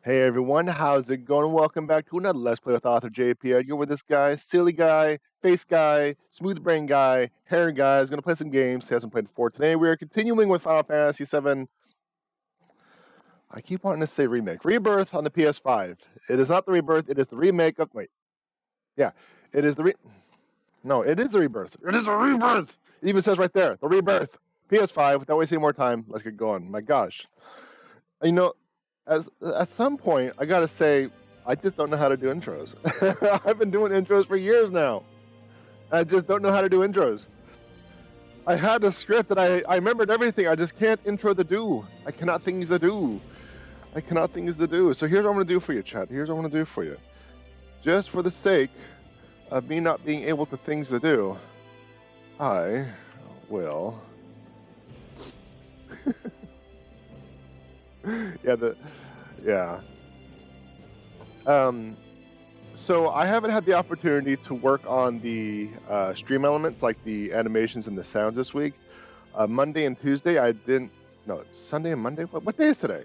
Hey everyone, how's it going? Welcome back to another Let's Play with author J.P.Edgar, where this guy, silly guy, face guy, smooth brain guy, hair guy is going to play some games he hasn't played before. Today we are continuing with Final Fantasy VII. I keep wanting to say remake. Rebirth on the PS5. It is not the Rebirth, it is the remake of... Wait. Yeah, it is the No, it is the Rebirth. It is a Rebirth! It even says right there, the Rebirth. PS5, without wasting more time, let's get going. My gosh. You know, at some point, I gotta say, I just don't know how to do intros. I've been doing intros for years now. I just don't know how to do intros. I had a script and I remembered everything. I just can't intro the do. I cannot things to do. I cannot things to do. So here's what I'm gonna do for you, chat. Here's what I'm gonna do for you. Just for the sake of me not being able to things to do, I will. Yeah. So I haven't had the opportunity to work on the stream elements, like the animations and the sounds this week. Monday and Tuesday, I didn't. No, Sunday and Monday. What day is today?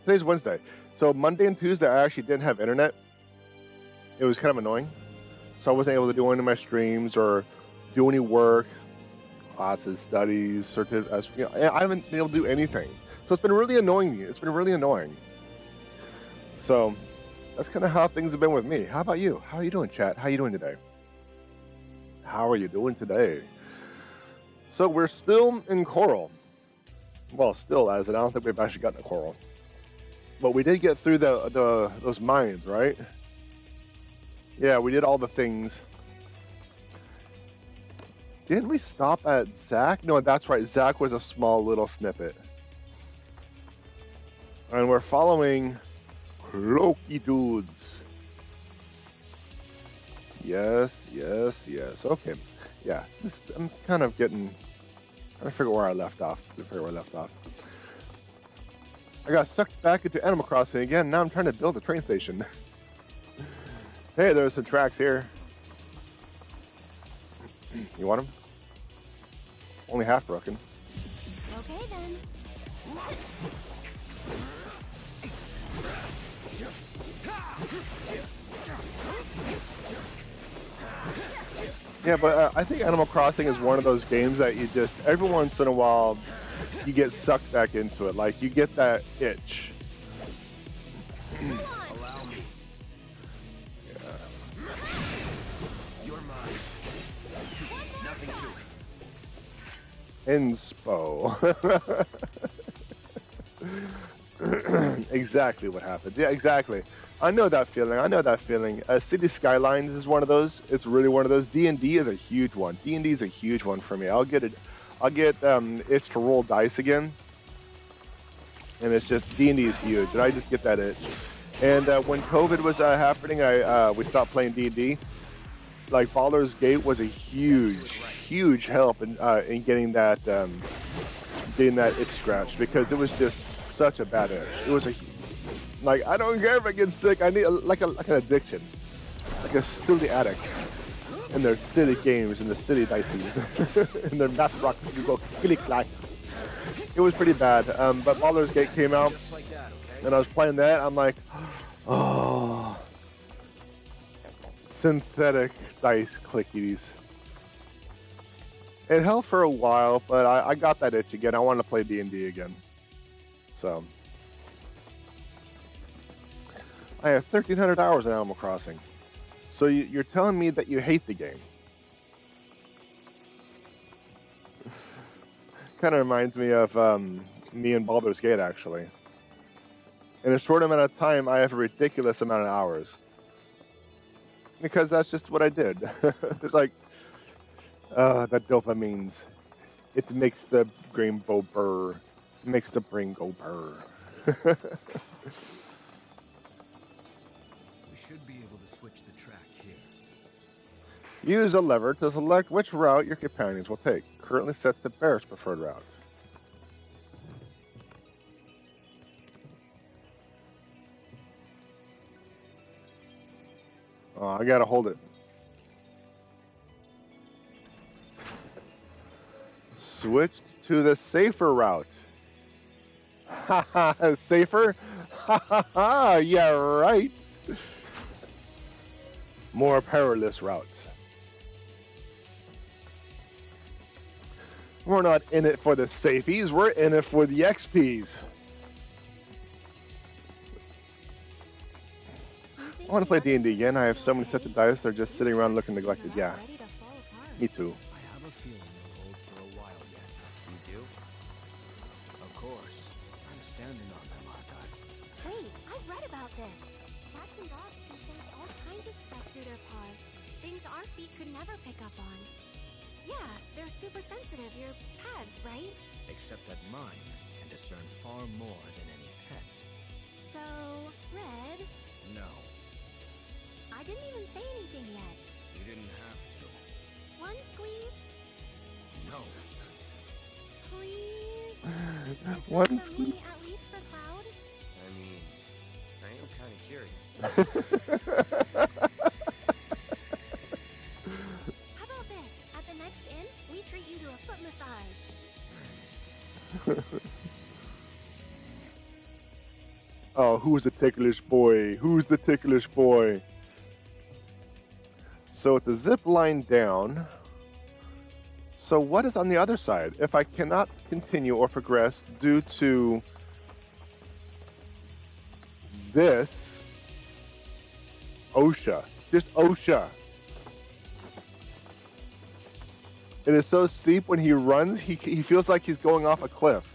Today's Wednesday. So Monday and Tuesday, I actually didn't have internet. It was kind of annoying. So I wasn't able to do any of my streams or do any work, classes, studies, I haven't been able to do anything. So it's been really annoying me. It's been really annoying. So that's kind of how things have been with me. How about you? How are you doing, chat? How are you doing today? How are you doing today? So we're still in Coral. Well, still, as in I don't think we've actually gotten to Coral. But we did get through those mines, right? Yeah, we did all the things. Didn't we stop at Zack? No, that's right. Zack was a small little snippet. And we're following Cloaky Dudes. Yes. Okay. Yeah, I'm kind of trying to figure where I left off. I got sucked back into Animal Crossing again. Now I'm trying to build a train station. Hey, there's some tracks here. You want them? Only half broken. Okay then. Yeah, but I think Animal Crossing is one of those games that you just, every once in a while, you get sucked back into it. Like, you get that itch. Allow me. Yeah. You're mine. Nothing to it. Inspo. Exactly what happened. Yeah, exactly. I know that feeling. City Skylines is one of those. It's really one of those. D&D is a huge one. D&D is a huge one for me. I'll get itch to roll dice again. And it's just, D&D is huge. And I just get that itch. And when COVID was happening, we stopped playing D&D. Like, Baldur's Gate was a huge help in getting that itch scratched, because it was just such a bad itch. It was like, I don't care if I get sick. I need like an addiction, like a silly addict. And their silly games and the silly dices and their math rocks. You go click clacks. It was pretty bad. But Baldur's Gate came out, and I was playing that. I'm like, oh, synthetic dice clickies. It held for a while, but I got that itch again. I wanted to play D&D again. So I have 1,300 hours in Animal Crossing. So you're telling me that you hate the game? Kind of reminds me of me and Baldur's Gate, actually. In a short amount of time, I have a ridiculous amount of hours. Because that's just what I did. It's like, that dopamines. It makes the brain go burr. It makes the brain go burr. We should be able to switch the track here. Use a lever to select which route your companions will take. Currently set to Barrett's preferred route. Oh, I gotta hold it. Switched to the safer route. Haha, safer? Yeah, right. More perilous route. We're not in it for the safeties, we're in it for the XPs. I want to play D&D again. I have so many sets of dice, they're just sitting around looking neglected. Yeah, me too. I have a feeling they'll hold for a while yet. You do? Of course. I'm standing on them, aren't I? Wait, I've read about this. Cats and dogs can sense all kinds of stuff through their paws. Things our feet could never pick up on. Yeah, they're super sensitive. Your pads, right? Except that mine can discern far more than any pet. So, Red, No, I didn't even say anything yet. you didn't have to. One squeeze, No. please. One For squeeze. me, at least for Cloud. I mean, I am kind of curious. How about this? At the next inn, we treat you to a foot massage. Oh, who's the ticklish boy? Who's the ticklish boy? So it's a zip line down. So what is on the other side? If I cannot continue or progress due to this OSHA, just OSHA. It is so steep when he runs, he feels like he's going off a cliff.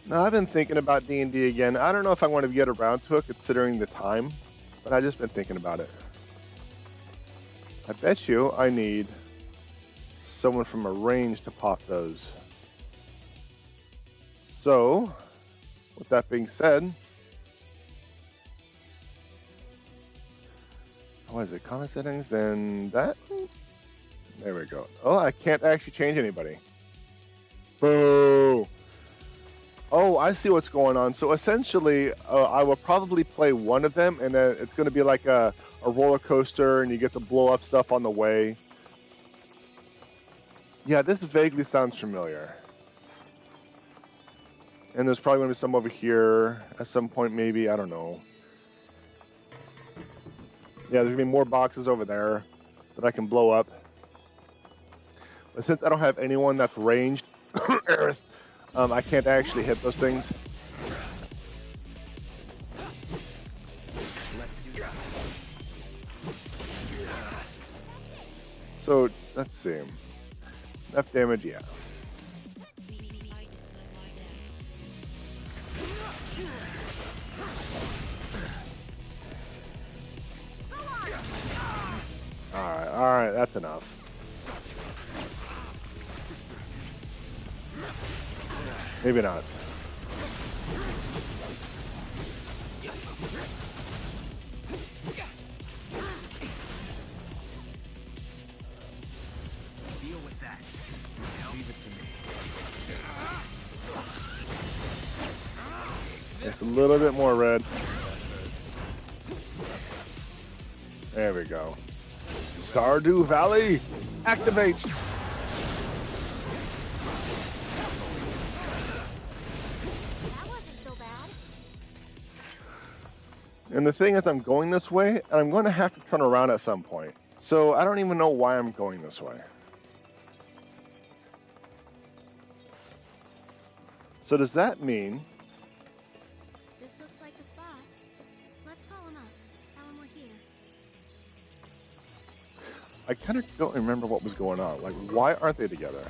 Now, I've been thinking about D&D again. I don't know if I want to get around to it considering the time, but I've just been thinking about it. I bet you I need someone from a range to pop those. So, with that being said, what is it? Common settings, then that? There we go. Oh, I can't actually change anybody. Boo! Oh, I see what's going on. So essentially, I will probably play one of them, and then it's going to be like a roller coaster, and you get to blow up stuff on the way. Yeah, this vaguely sounds familiar. And there's probably going to be some over here at some point, maybe. I don't know. Yeah, there's going to be more boxes over there that I can blow up. But since I don't have anyone that's ranged, Earth, I can't actually hit those things. Let's do that. So, let's see. Enough damage, yeah. Alright, that's enough. Maybe not. Deal with that. Now leave it to me. Just a little bit more red. There we go. Stardew Valley, activate! That wasn't so bad. And the thing is, I'm going this way, and I'm going to have to turn around at some point. So I don't even know why I'm going this way. So does that mean... This looks like the spot. Let's call him up. Tell him we're here. I kind of don't remember what was going on. Like, why aren't they together?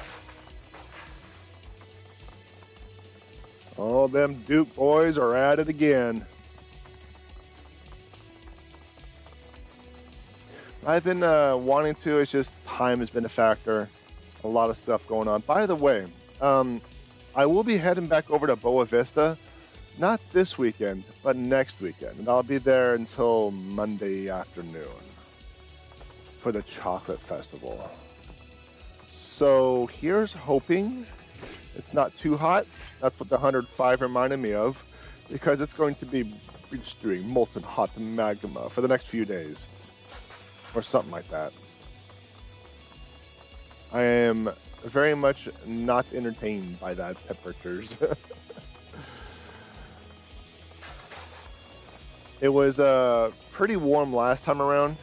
Oh, them Duke boys are at it again. I've been wanting to. It's just time has been a factor. A lot of stuff going on. By the way, I will be heading back over to Boa Vista. Not this weekend, but next weekend. And I'll be there until Monday afternoon for the Chocolate Festival. So here's hoping it's not too hot. That's what the 105 reminded me of, because it's going to be blistering, molten hot magma for the next few days, or something like that. I am very much not entertained by that temperatures. It was pretty warm last time around.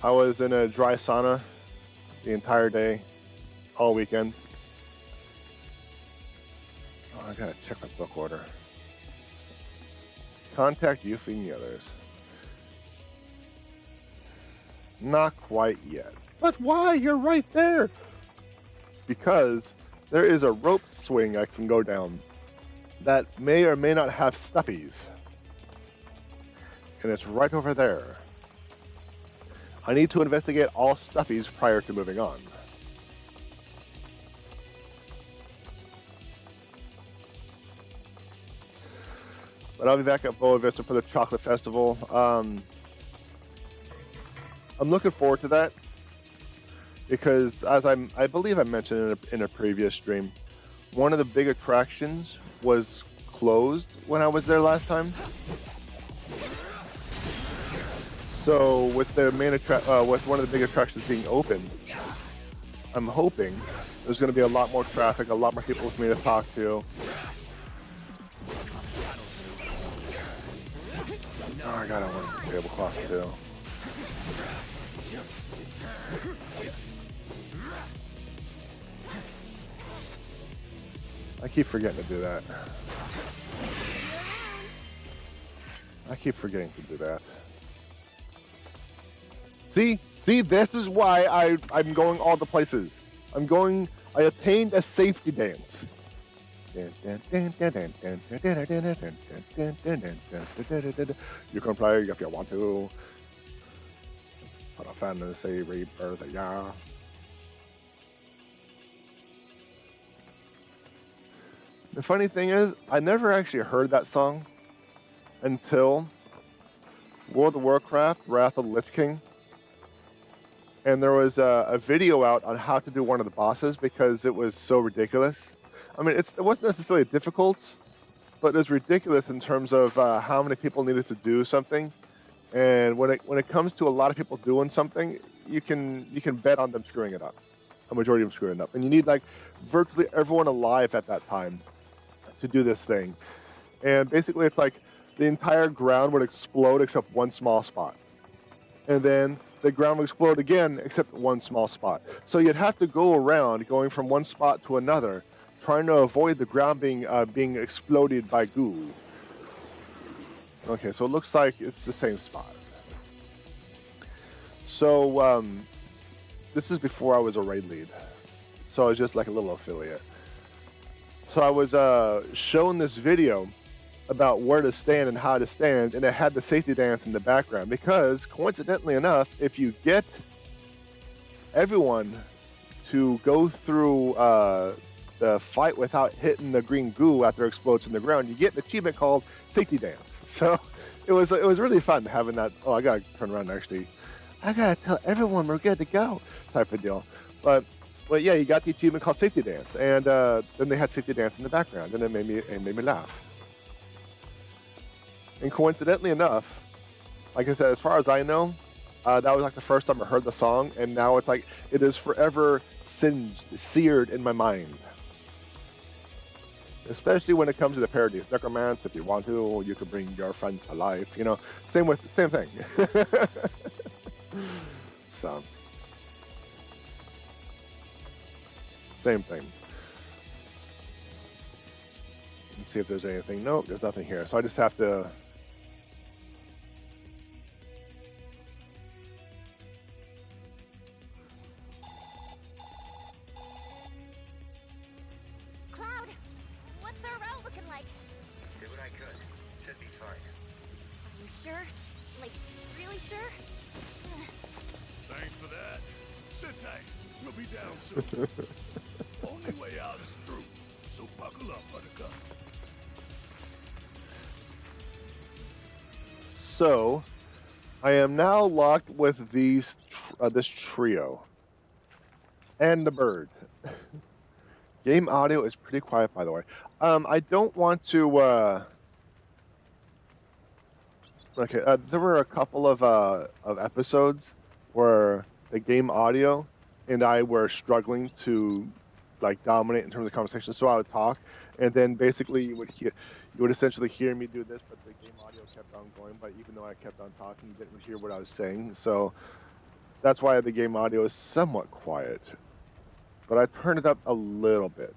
I was in a dry sauna the entire day, all weekend. Oh, I gotta check my book order. Contact you feeding the others. Not quite yet. But why? You're right there. Because there is a rope swing I can go down that may or may not have stuffies. And it's right over there. I need to investigate all stuffies prior to moving on. But I'll be back at Boa Vista for the Chocolate Festival. I'm looking forward to that because, as I believe I mentioned in a previous stream, one of the big attractions was closed when I was there last time. So with the main with one of the big attractions being open, I'm hoping there's going to be a lot more traffic, a lot more people for me to talk to. Oh, I got one tablecloth too. I keep forgetting to do that. I keep forgetting to do that. See, this is why I'm going all the places. I attained a safety dance. You can play if you want to. Final Fantasy Rebirth, yeah. The funny thing is, I never actually heard that song until World of Warcraft, Wrath of the Lich King. And there was a video out on how to do one of the bosses because it was so ridiculous. I mean, it wasn't necessarily difficult, but it was ridiculous in terms of how many people needed to do something. And when it comes to a lot of people doing something, you can bet on them screwing it up. A majority of them screwing it up. And you need like virtually everyone alive at that time to do this thing. And basically it's like the entire ground would explode except one small spot. And then the ground would explode again except one small spot. So you'd have to go around going from one spot to another, trying to avoid the ground being exploded by goo. Okay, so it looks like it's the same spot. So this is before I was a raid lead. So I was just like a little affiliate. So I was shown this video about where to stand and how to stand, and it had the safety dance in the background because, coincidentally enough, if you get everyone to go through the fight without hitting the green goo after it explodes in the ground, you get an achievement called Safety Dance. So it was really fun having that. Oh, I gotta turn around actually. I gotta tell everyone we're good to go type of deal. But yeah, you got the achievement called Safety Dance, and then they had Safety Dance in the background, and it made me laugh. And coincidentally enough, like I said, as far as I know, that was like the first time I heard the song, and now it's like it is forever seared in my mind. Especially when it comes to the parodies. Necromancer, if you want to, you can bring your friend to life. You know, same thing. So, same thing. Let's see if there's anything. Nope, there's nothing here. So I just have to. Only way out is through, so buckle up, Buttercup. So, I am now locked with this trio and the bird. Game audio is pretty quiet, by the way. I don't want to. Okay, there were a couple of episodes where the game audio and I were struggling to like dominate in terms of conversation, so I would talk, and then basically you would essentially hear me do this, but the game audio kept on going. But even though I kept on talking, you didn't hear what I was saying. So that's why the game audio is somewhat quiet. But I turned it up a little bit.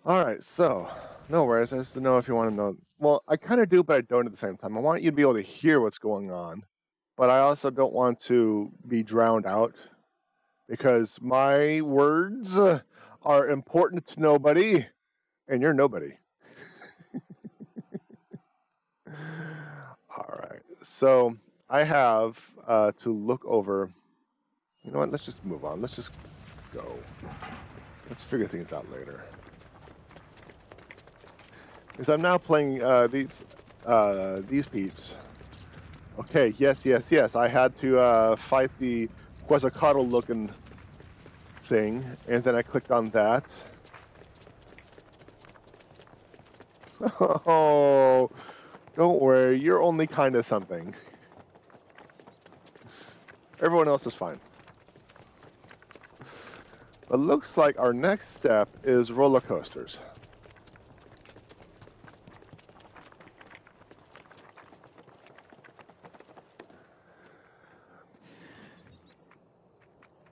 All right, so no worries. I just don't know if you want to know. Well, I kind of do, but I don't at the same time. I want you to be able to hear what's going on, but I also don't want to be drowned out because my words are important to nobody, and you're nobody. All right, so I have to look over. You know what? Let's just move on. Let's just go. Let's figure things out later. Because I'm now playing these peeps. Okay, yes. I had to fight the Quetzalcoatl looking thing, and then I clicked on that. Oh, don't worry, you're only kind of something. Everyone else is fine. But looks like our next step is roller coasters.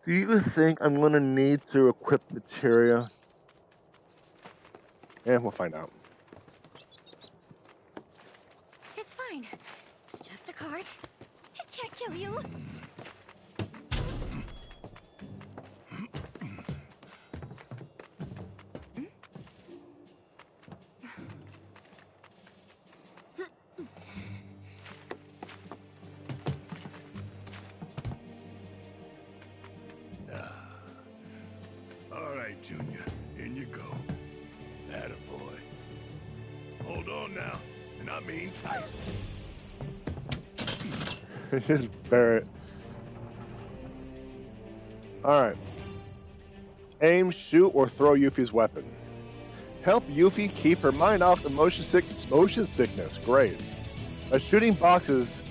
Do you think I'm going to need to equip materia? And we'll find out. It's fine. It's just a card. It can't kill you. All right, Junior, in you go. Attaboy. Hold on now, and I mean tight. Just bear it. Alright. Aim, shoot, or throw Yuffie's weapon. Help Yuffie keep her mind off the motion sickness. Great. By shooting boxes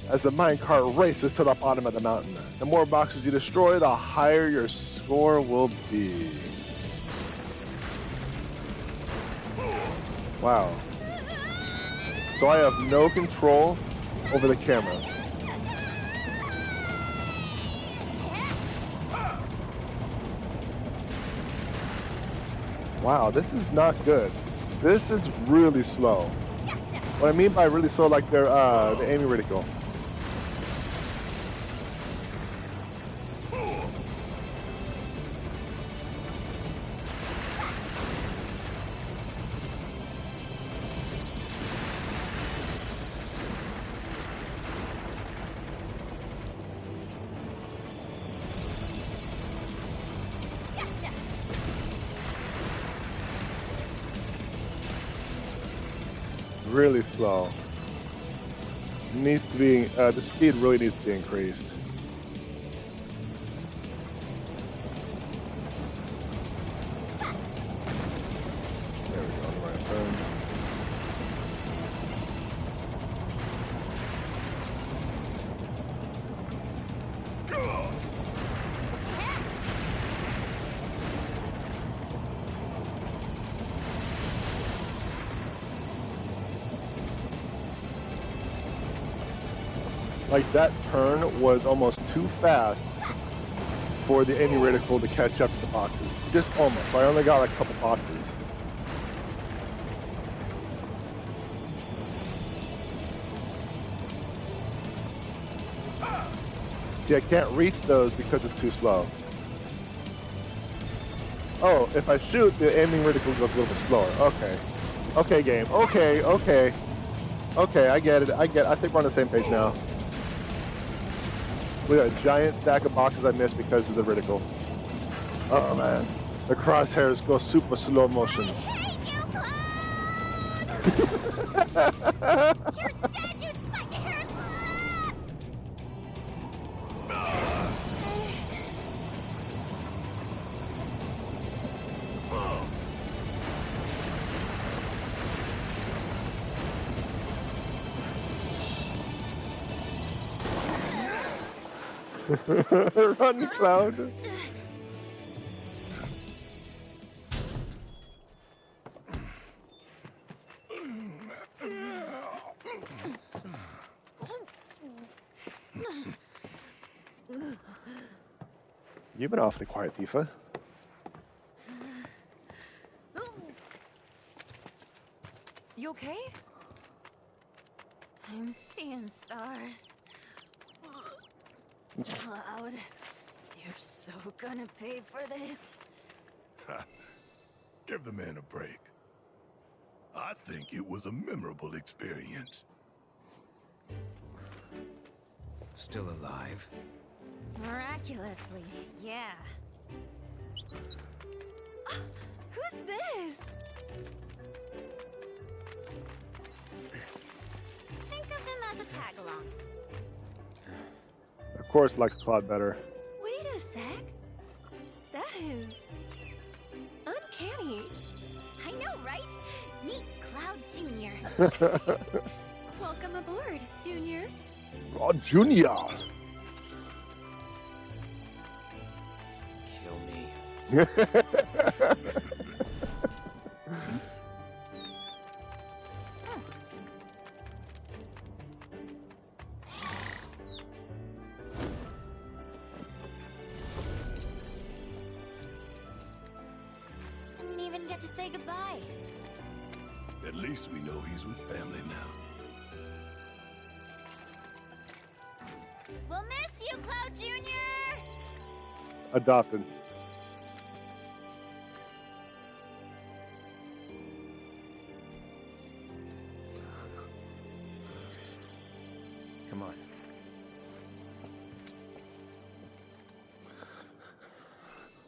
as the minecart races to the bottom of the mountain. The more boxes you destroy, the higher your score will be. Wow. So I have no control over the camera. Wow, this is not good. This is really slow. What I mean by really slow, like they're the aiming reticle. Really slow. Needs to be the speed really needs to be increased. There we go, on the right side. Like that turn was almost too fast for the aiming reticle to catch up to the boxes. Just almost. I only got like a couple boxes. See, I can't reach those because it's too slow. Oh, if I shoot, the aiming reticle goes a little bit slower. Okay. Okay, game. Okay. Okay, I get it. I think we're on the same page now. We got a giant stack of boxes I missed because of the reticle. Oh man. The crosshairs go super slow motions. I hate you, Cloud! You're dead, you spiky haired Run, Cloud. You've been awfully quiet, Tifa. You okay? I'm seeing stars. Cloud, you're so gonna pay for this. Give the man a break. I think it was a memorable experience. Still alive? Miraculously, yeah. Who's this? Think of him as a tag-along. Of course, likes Cloud better. Wait a sec. That is uncanny. I know, right? Meet Cloud Jr. Welcome aboard, Junior. Oh, Junior. Kill me. Didn't even get to say goodbye. At least we know he's with family now. We'll miss you, Cloud Jr. Adopted. Come on.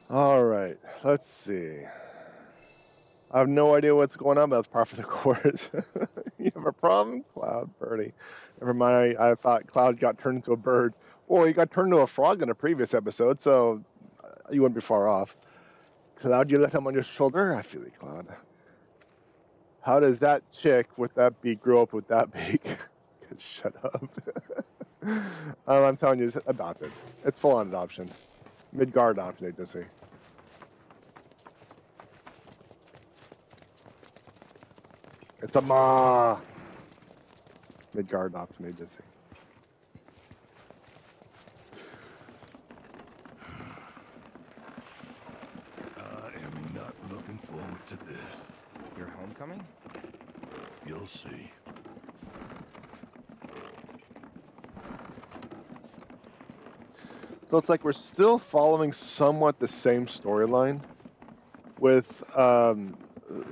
All right, let's see. I have no idea what's going on, but that's par for the course. You have a problem? Cloud, birdie. Never mind, I thought Cloud got turned into a bird. Well, he got turned into a frog in a previous episode, so you wouldn't be far off. Cloud, you let him on your shoulder? I feel it, Cloud. How does that chick with that beak grow up with that beak? Shut up. I'm telling you, it's adopted. It's full-on adoption. Midgar adoption agency. It's a ma. Midgar adoption agency. I am not looking forward to this. Your homecoming? You'll see. So it's like we're still following somewhat the same storyline with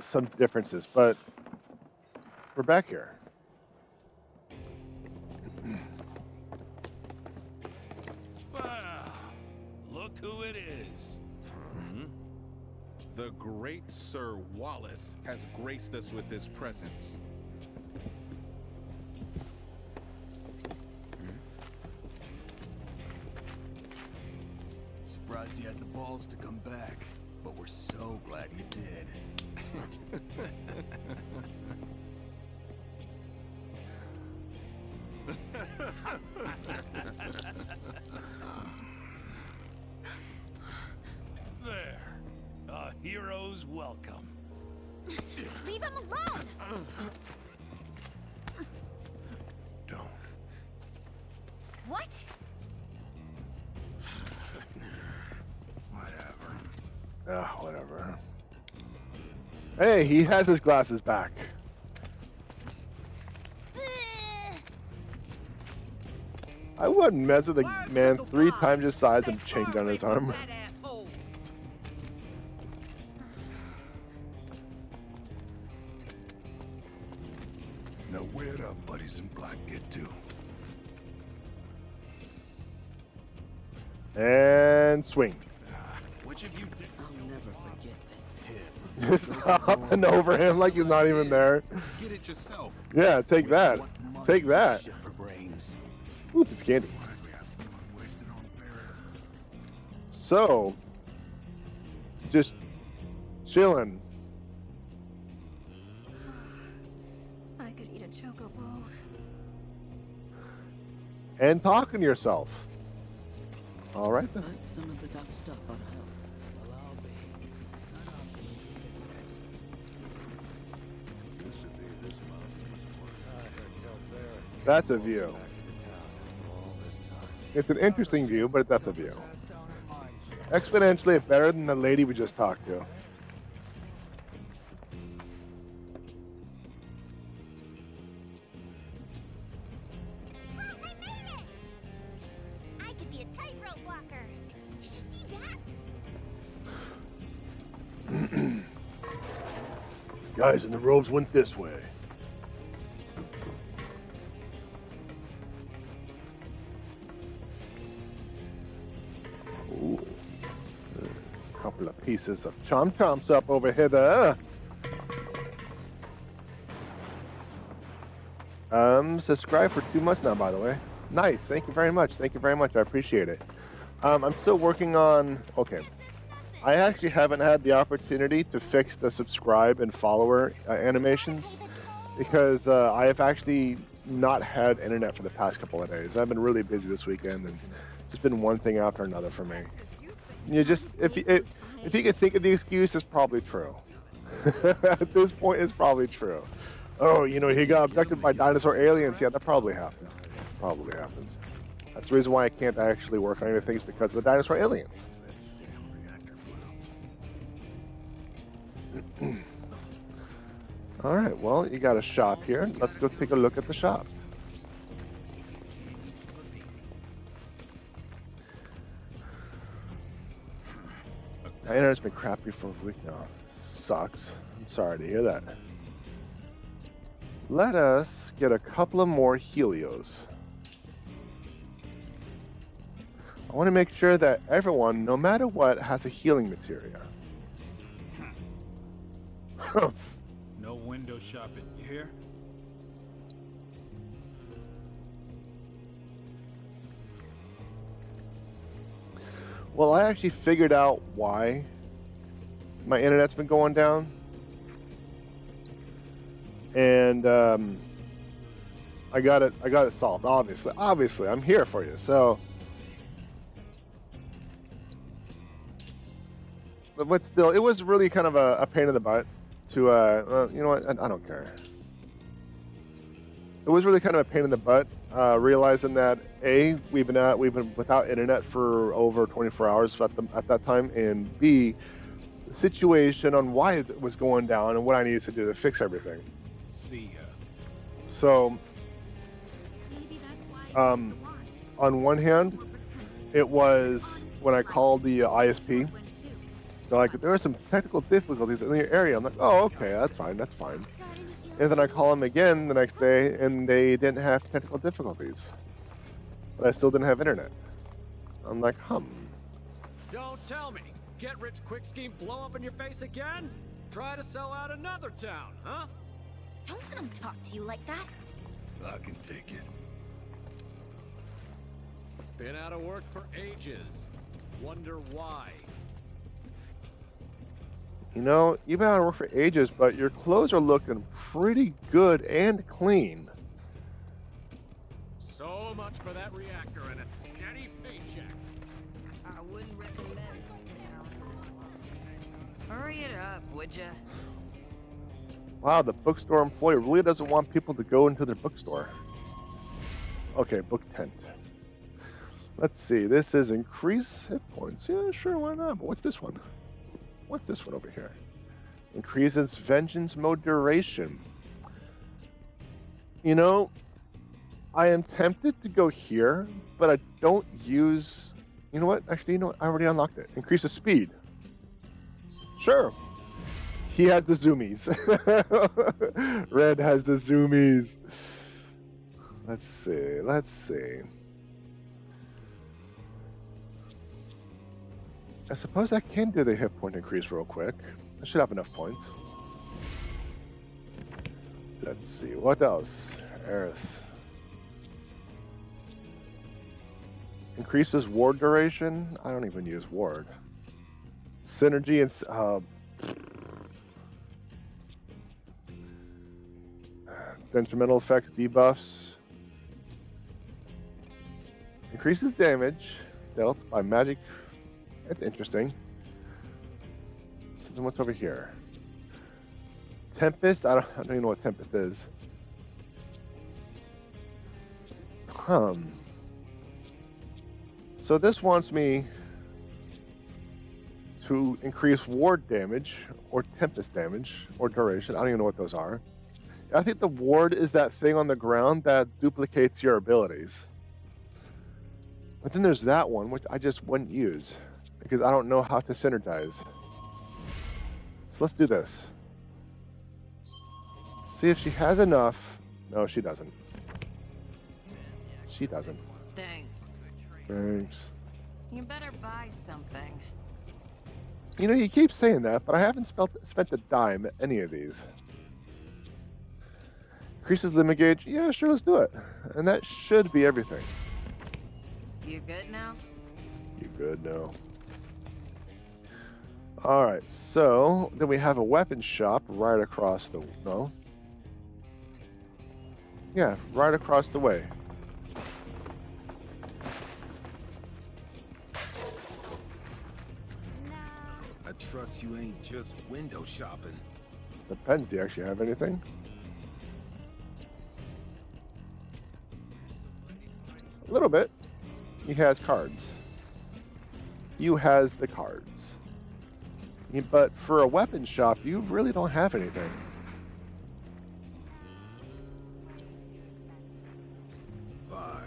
some differences, but we're back here. Wow, look who it is. The great Sir Wallace has graced us with his presence. Surprised you had the balls to come back, but we're so glad you did. There, a hero's welcome. Leave him alone! Don't. What? Whatever. Whatever. Hey, he has his glasses back. I wouldn't mess with a man 3 times his size and chain gun his arm. Now where'd our buddies in black get to? And swing. Which of you did? I'll never forget Just hopping over him like he's not even there. Get it yourself. Yeah, take that. Take that. For brains. Oop, it's candy. So, just chilling. I could eat a chocobo. And talking to yourself. All right then. But some of the doc stuff ought to help. Well, I'll be. Not often we do visitors. Used to be this mountain was one. I heard tell Barrett. That's a view. Back to the town after all this time. It's an interesting view, but that's a view. Passed down at mine shaft. Exponentially better than the lady we just talked to. I made it! I could be a tightrope walker. Did you see that? Guys in the robes went this way. Ooh. A couple of pieces of chomp-chomps up over here. Subscribe for 2 months now, by the way. Nice. Thank you very much. Thank you very much. I appreciate it. I'm still working on... Okay. I actually haven't had the opportunity to fix the subscribe and follower animations because I have actually not had internet for the past couple of days. I've been really busy this weekend and just been one thing after another for me. You just, if you could think of the excuse, it's probably true. At this point, it's probably true. Oh, you know, he got abducted by dinosaur aliens. Yeah, that probably happened. Probably happens. That's the reason why I can't actually work on anything is because of the dinosaur aliens. Since that damn reactor blew. All right, well, you got a shop here. Let's go take a look at the shop. My internet's been crappy for a week now. Sucks. I'm sorry to hear that. Let us get a couple of more Helios. I want to make sure that everyone, no matter what, has a healing materia. No window shopping here. Well, I actually figured out why my internet's been going down. And I got it solved, obviously. I'm here for you. So but still, it was really kind of a pain in the butt to you know what, I don't care. It was really kind of a pain in the butt, realizing that we've been without internet for over 24 hours at that time, and B, the situation on why it was going down and what I needed to do to fix everything. See ya. So, Maybe that's why on one hand, it was when I called the ISP. They're like, there are some technical difficulties in your area. I'm like, oh, okay, that's fine. And then I call them again the next day, and they didn't have technical difficulties. But I still didn't have internet. I'm like, Don't tell me. Get rich quick scheme blow up in your face again? Try to sell out another town, huh? Don't let him talk to you like that. I can take it. Been out of work for ages. Wonder why. You know, you've been out of work for ages, but your clothes are looking pretty good and clean. So much for that reactor and a steady paycheck. I wouldn't recommend staying around. Hurry it up, would ya? Wow, the bookstore employee really doesn't want people to go into their bookstore. Okay, book tent. Let's see, this is increase hit points. Yeah, sure, why not? But what's this one? What's this one over here? Increases vengeance mode duration. You know, I am tempted to go here, but I don't use... You know what? Actually, you know what? I already unlocked it. Increases speed. Sure. He has the zoomies. Red has the zoomies. Let's see. I suppose I can do the hit point increase real quick. I should have enough points. Let's see, what else? Earth. Increases ward duration. I don't even use ward. Synergy and detrimental effects, debuffs. Increases damage. dealt by magic. That's interesting. So then what's over here? Tempest? I don't even know what Tempest is. So this wants me to increase ward damage, or Tempest damage, or duration. I don't even know what those are. I think the ward is that thing on the ground that duplicates your abilities. But then there's that one, which I just wouldn't use, because I don't know how to synergize. So let's do this. See if she has enough. No, she doesn't. She doesn't. Thanks. Thanks. You better buy something. You know, you keep saying that, but I haven't spent a dime at any of these. Increases limit gauge. Yeah, sure, let's do it. And that should be everything. You good now? You good now? Alright, so then we have a weapon shop right across the... No? Yeah, right across the way. I trust you ain't just window shopping. Depends, do you actually have anything? A little bit. He has cards. You has the cards. But for a weapon shop, you really don't have anything. Bye.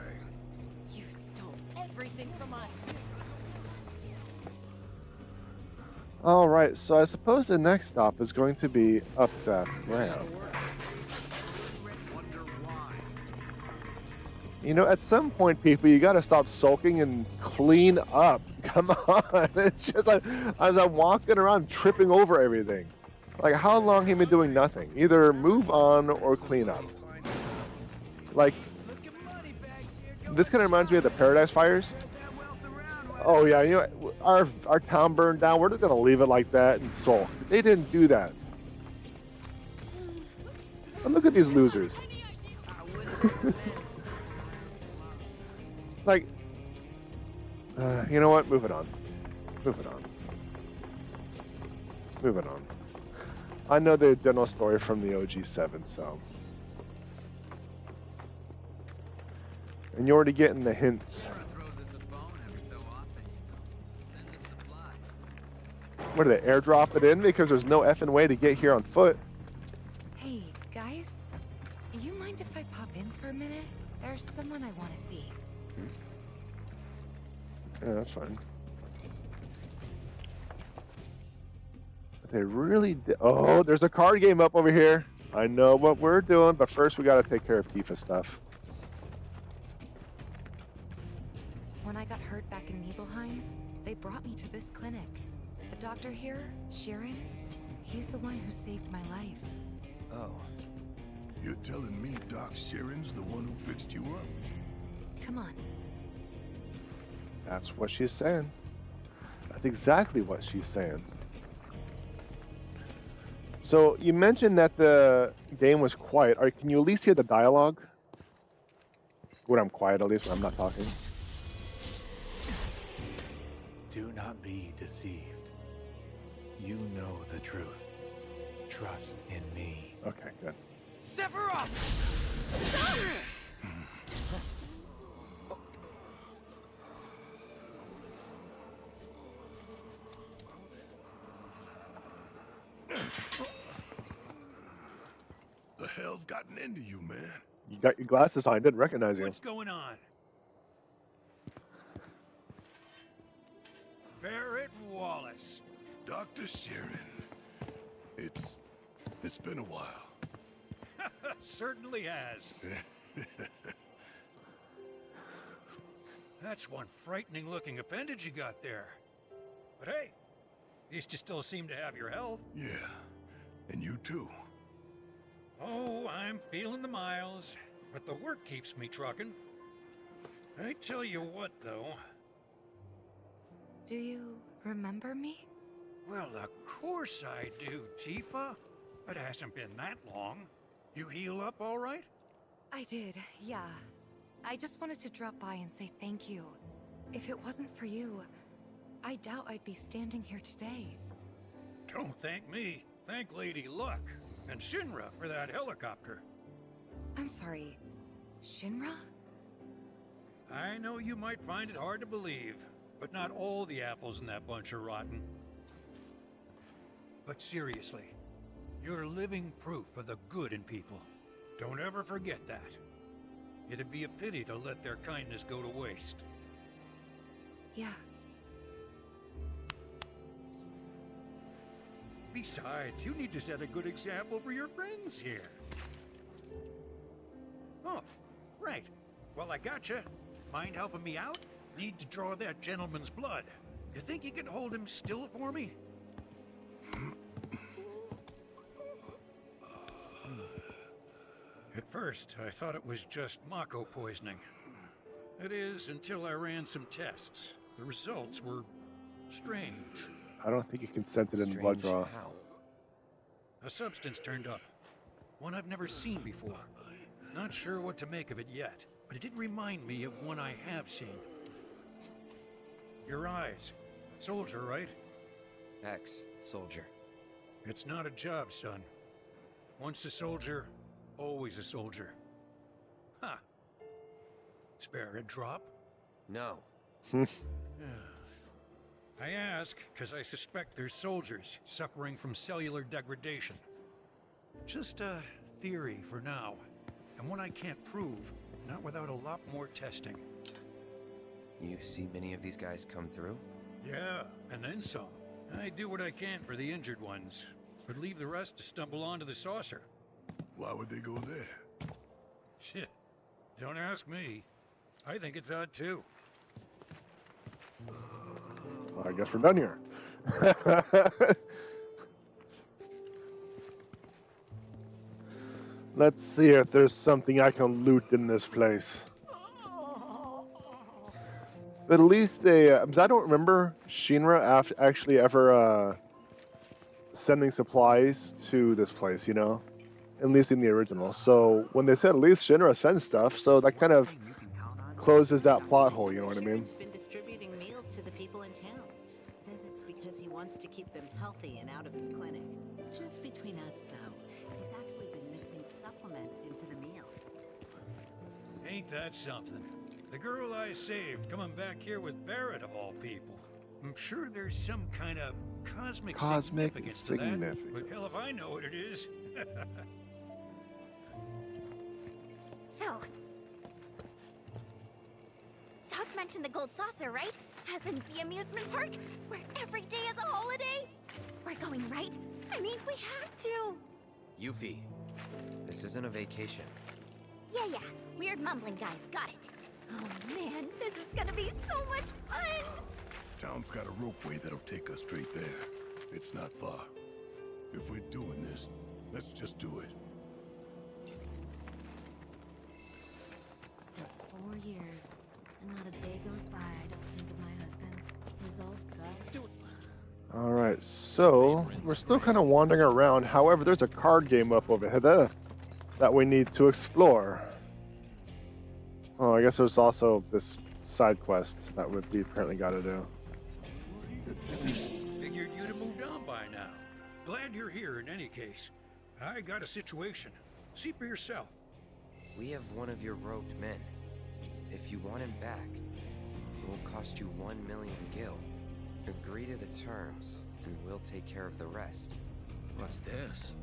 You stole everything from us. Alright, so I suppose the next stop is going to be up that ramp. You know, at some point, people, you gotta stop sulking and clean up. Come on. It's just like, as I'm walking around tripping over everything. Like, how long have you been doing nothing? Either move on or clean up. Like, this kind of reminds me of the Paradise Fires. Oh yeah, you know, our town burned down. We're just gonna leave it like that and sulk. They didn't do that. And look at these losers. Like, you know what? Moving on. Moving on. Moving on. I know the general story from the OG7, so. And you're already getting the hints. What, do they airdrop it in because there's no effing way to get here on foot? Hey, guys. You mind if I pop in for a minute? There's someone I want to see. Yeah, that's fine. But they really did. Oh, there's a card game up over here. I know what we're doing, but first we gotta take care of Tifa stuff. When I got hurt back in Nibelheim, they brought me to this clinic. The doctor here, Sharon, he's the one who saved my life. Oh. You're telling me Doc Sheeran's the one who fixed you up? Come on. That's what she's saying. That's exactly what she's saying. So you mentioned that the game was quiet. Can you at least hear the dialogue? When I'm quiet, at least when I'm not talking. Do not be deceived. You know the truth. Trust in me. Okay, good. Sephiroth! The hell's gotten into you, man? You got your glasses on. I didn't recognize you. What's going on? Barrett Wallace. Dr. Sheeran. It's been a while. Certainly has. That's one frightening looking appendage you got there. But hey, at least you still seem to have your health. Yeah, and you too. Oh, I'm feeling the miles, but the work keeps me trucking. I tell you what, though. Do you remember me? Well, of course I do, Tifa. It hasn't been that long. You heal up all right? I did, yeah. I just wanted to drop by and say thank you. If it wasn't for you, I doubt I'd be standing here today. Don't thank me. Thank Lady Luck and Shinra for that helicopter. I'm sorry, Shinra? I know you might find it hard to believe, but not all the apples in that bunch are rotten. But seriously, you're living proof of the good in people. Don't ever forget that. It'd be a pity to let their kindness go to waste. Yeah. Besides, you need to set a good example for your friends here. Oh, right. Well, I gotcha. Mind helping me out? Need to draw that gentleman's blood. You think you can hold him still for me? At first, I thought it was just Mako poisoning. It is until I ran some tests. The results were strange. I don't think he consented in the blood draw. How? A substance turned up. One I've never seen before. Not sure what to make of it yet, but it did remind me of one I have seen. Your eyes. Soldier, right? Ex-soldier. It's not a job, son. Once a soldier, always a soldier. Huh. Spare a drop? No. I ask because I suspect there's soldiers suffering from cellular degradation. Just a theory for now, and one I can't prove, not without a lot more testing. You see many of these guys come through? Yeah, and then some. I do what I can for the injured ones, but leave the rest to stumble onto the saucer. Why would they go there? Shit. Don't ask me. I think it's odd too. Well, I guess we're done here. Let's see if there's something I can loot in this place. But at least they, because I don't remember Shinra actually ever sending supplies to this place, you know? At least in the original. So when they said at least Shinra sends stuff, so that kind of closes that plot hole, you know what I mean? He's been distributing meals to the people in town. Says it's because he wants to keep them healthy and out of his clinic. Just between us, though, he's actually been mixing supplements into the meals. Ain't that something? The girl I saved coming back here with Barrett of all people. I'm sure there's some kind of cosmic significance to that, but hell if I know what it is. So, Doc mentioned the gold saucer, right? As in the amusement park, where every day is a holiday? We're going, right? I mean, we have to! Yuffie, this isn't a vacation. Yeah, weird mumbling guys, got it. Oh man, this is gonna be so much fun! Town's got a ropeway that'll take us straight there. It's not far. If we're doing this, let's just do it. For 4 years, and not a day goes by I don't think of my husband. His old gut. Alright, so we're still kind of wandering around. However, there's a card game up over here that we need to explore. Oh, I guess there's also this side quest that we apparently got to do. Figured you'd have moved on by now. Glad you're here in any case. I got a situation. See for yourself. We have one of your robed men. If you want him back, it will cost you 1 million gil. Agree to the terms, and we'll take care of the rest. What's this?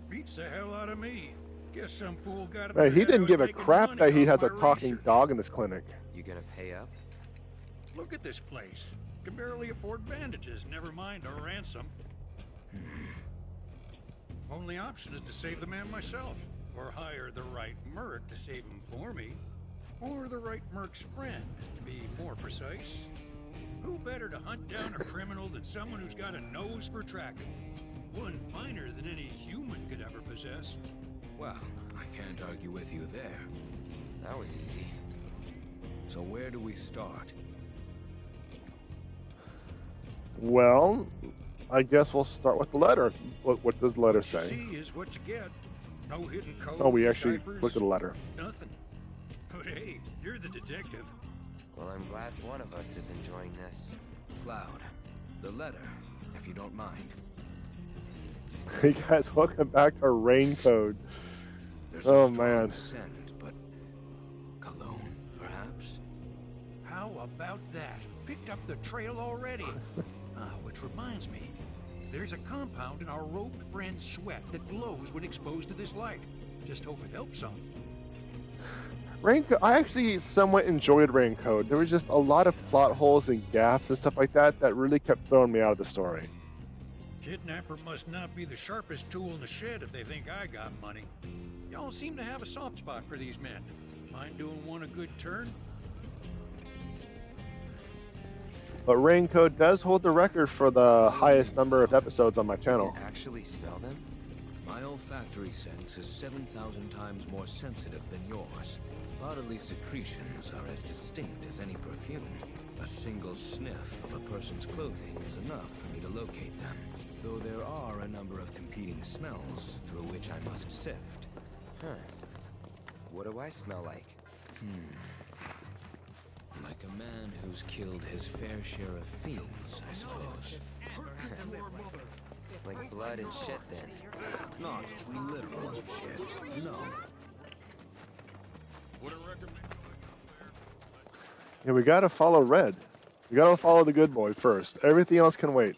Beats the hell out of me. Guess some fool got Man, he didn't give a crap that he has a talking dog in his clinic. You gonna pay up? Look at this place. Can barely afford bandages, never mind a ransom. Only option is to save the man myself, or hire the right merc to save him for me, or the right merc's friend, to be more precise. Who better to hunt down a criminal than someone who's got a nose for tracking? One finer than any human could ever possess. Well, I can't argue with you there. That was easy. So where do we start? Well, I guess we'll start with the letter. What does the letter say? See is what you get. No hidden codes. Oh, we actually ciphers, looked at the letter. Nothing. But hey, you're the detective. Well, I'm glad one of us is enjoying this. Cloud, the letter, if you don't mind. Hey guys, welcome back to Rain Code. There's Oh a strong man. scent, but cologne, perhaps? How about that? Picked up the trail already. Which reminds me, there's a compound in our robed friend's sweat that glows when exposed to this light. Just hope it helps some. Rain Code, I actually somewhat enjoyed Rain Code. There was just a lot of plot holes and gaps and stuff like that that really kept throwing me out of the story. Kidnapper must not be the sharpest tool in the shed if they think I got money. Y'all seem to have a soft spot for these men. Mind doing one a good turn? But Rain Code does hold the record for the highest number of episodes on my channel. You actually smell them? My olfactory sense is 7,000 times more sensitive than yours. Bodily secretions are as distinct as any perfume. A single sniff of a person's clothing is enough for me to locate them, though there are a number of competing smells through which I must sift. Huh. What do I smell like? Like a man who's killed his fair share of fiends, I suppose. Like blood and shit, then? Not literal shit, no. Yeah, we gotta follow Red. We gotta follow the good boy first. Everything else can wait.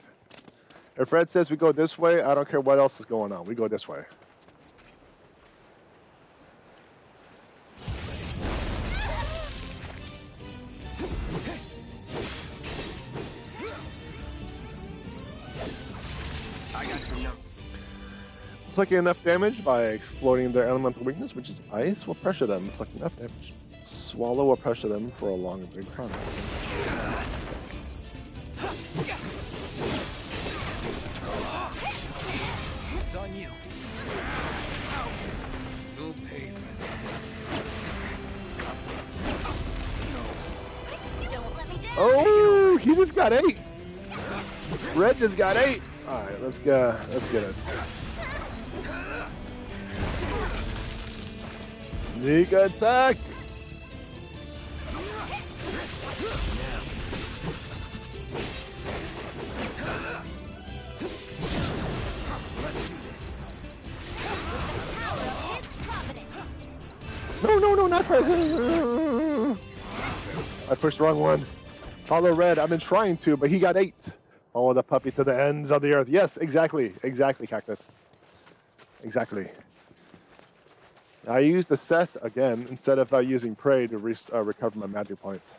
If Red says we go this way, I don't care what else is going on. We go this way. Inflicting enough damage by exploiting their elemental weakness, which is ice, will pressure them. Inflicting enough damage. Swallow will pressure them for a long and big time. It's on you. You'll pay for that. Oh, he just got 8. Red just got 8. All right, let's go. Let's get it. Sneak attack. No, not present. I pushed the wrong one. Follow Red. I've been trying to, but he got 8. Follow the puppy to the ends of the earth. Yes, exactly. Exactly, Cactus. Exactly. I used the Cess again instead of using Prey to recover my magic points.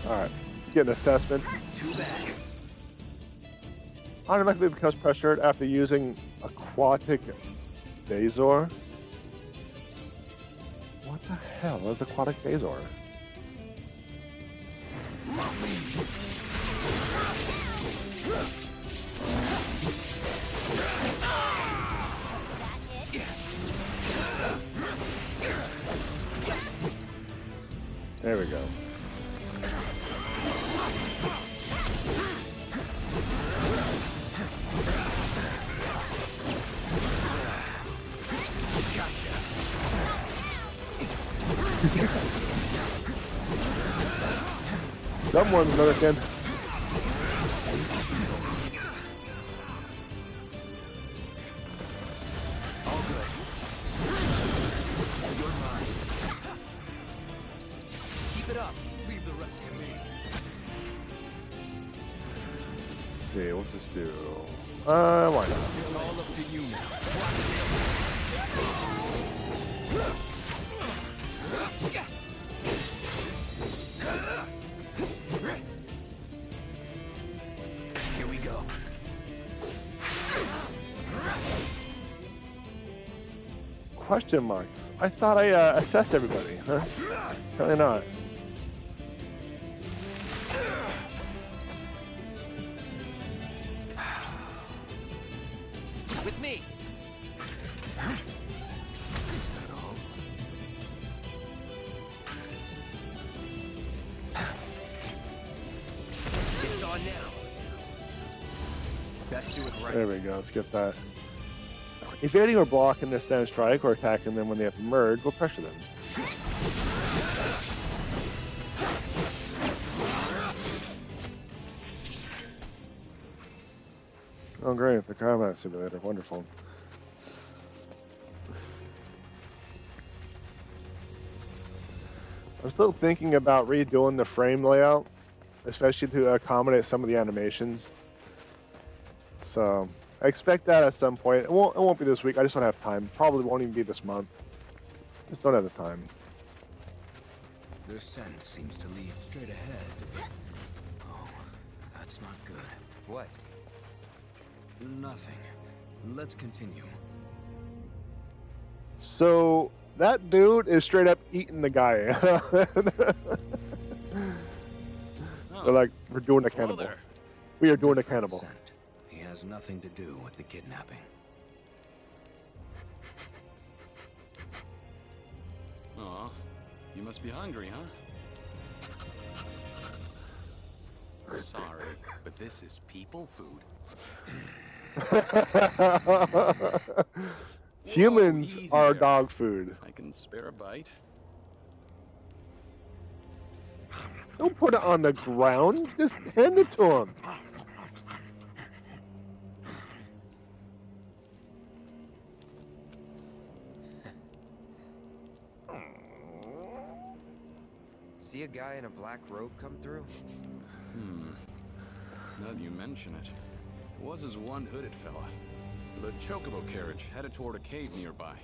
Alright, let's get an assessment. Automatically becomes pressured after using aquatic Bazor. What the hell is aquatic Bazor? There we go. Someone's lurking. All good. You're mine. Keep it up. Leave the rest to me. Let's see, what's this do? Why not? It's all up to you now. Here we go. Question marks. I thought I assessed everybody, huh? Apparently not. With me. It's on now. Best do it right. There we go. Let's get that. If you're hitting or blocking their stand strike or attacking them when they have to merge, we'll pressure them. Oh, great. The combat simulator. Wonderful. I'm still thinking about redoing the frame layout, especially to accommodate some of the animations. So I expect that at some point. It won't be this week. I just don't have time. Probably won't even be this month. Just don't have the time. Their scent seems to lead straight ahead. Oh, that's not good. What? Nothing. Let's continue. So that dude is straight up eating the guy. They're like, we're doing a cannibal. there. We are doing a cannibal. Scent. He has nothing to do with the kidnapping. Aw, you must be hungry, huh? Sorry, but this is people food. Humans easy are there. dog food. I can spare a bite. Don't put it on the ground. Just hand it to him. See a guy in a black robe come through? Now that you mention it, was his one hooded fella. The chocobo carriage headed toward a cave nearby.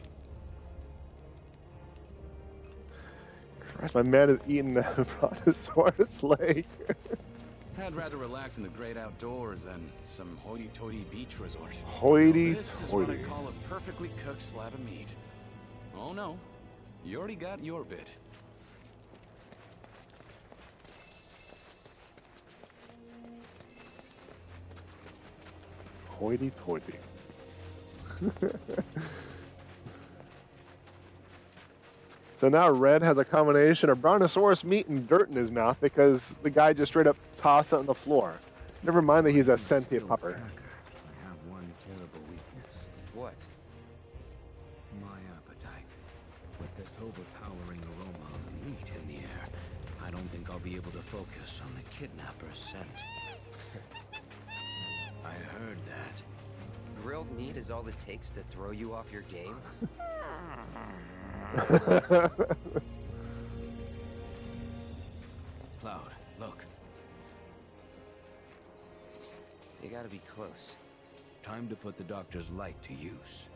Christ, my man is eating the brontosaurus leg. I'd rather relax in the great outdoors than some hoity-toity beach resort. Hoity-toity. This is what I call a perfectly cooked slab of meat. Oh no, you already got your bit. Hoity-toity. So now Red has a combination of brontosaurus meat and dirt in his mouth because the guy just straight up tossed it on the floor. Never mind that he's a sentient pupper. I have one terrible weakness. What? My appetite. With this overpowering aroma of meat in the air, I don't think I'll be able to focus on the kidnapper's scent. I heard that. Grilled meat is all it takes to throw you off your game? Cloud, look. You gotta be close. Time to put the doctor's light to use.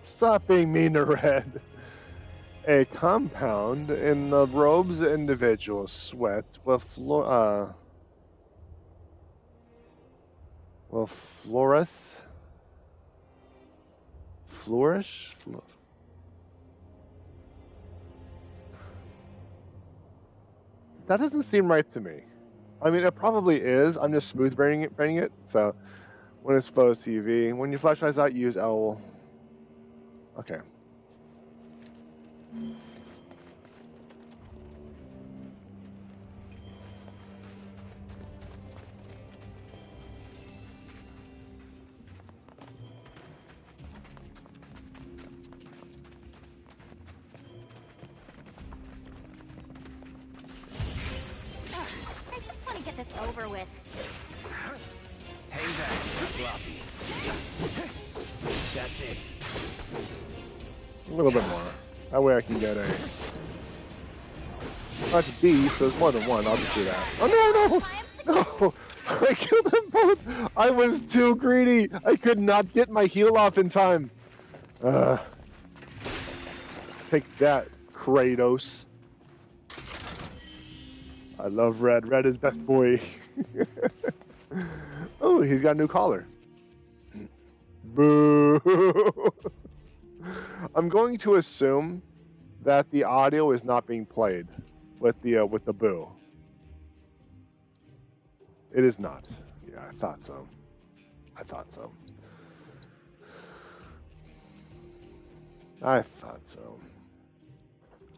Stop being mean to Red. A compound in the robe's individual sweat will flourish. That doesn't seem right to me. I mean, it probably is. I'm just smooth braining it. So, when it's exposed TV, when your flashlight's out, use L. Okay. I just want to get this over with. Hang back, sloppy. That's it. A little bit more. That way I can get a... That's B, so there's more than one. I'll just do that. Oh, no, no! No! I killed them both! I was too greedy! I could not get my heal off in time. Take that, Kratos. I love Red. Red is best boy. Oh, he's got a new collar. Boo! I'm going to assume that the audio is not being played with the boo. It is not. Yeah, I thought so. I thought so.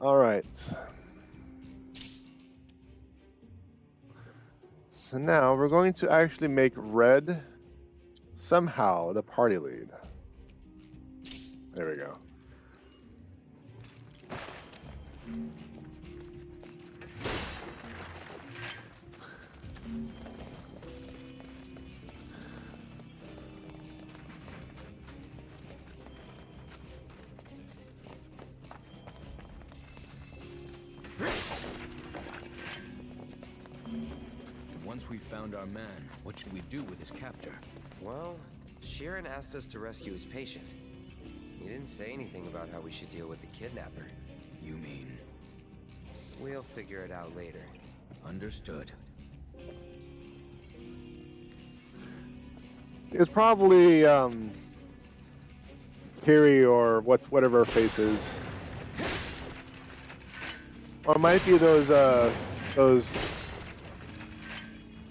All right. So now we're going to actually make Red somehow the party lead. There we go. Once we've found our man, what should we do with his captor? Well, Sharon asked us to rescue his patient. He didn't say anything about how we should deal with the kidnapper. You mean? We'll figure it out later. Understood. It's probably Kiri or whatever her face is. Or it might be those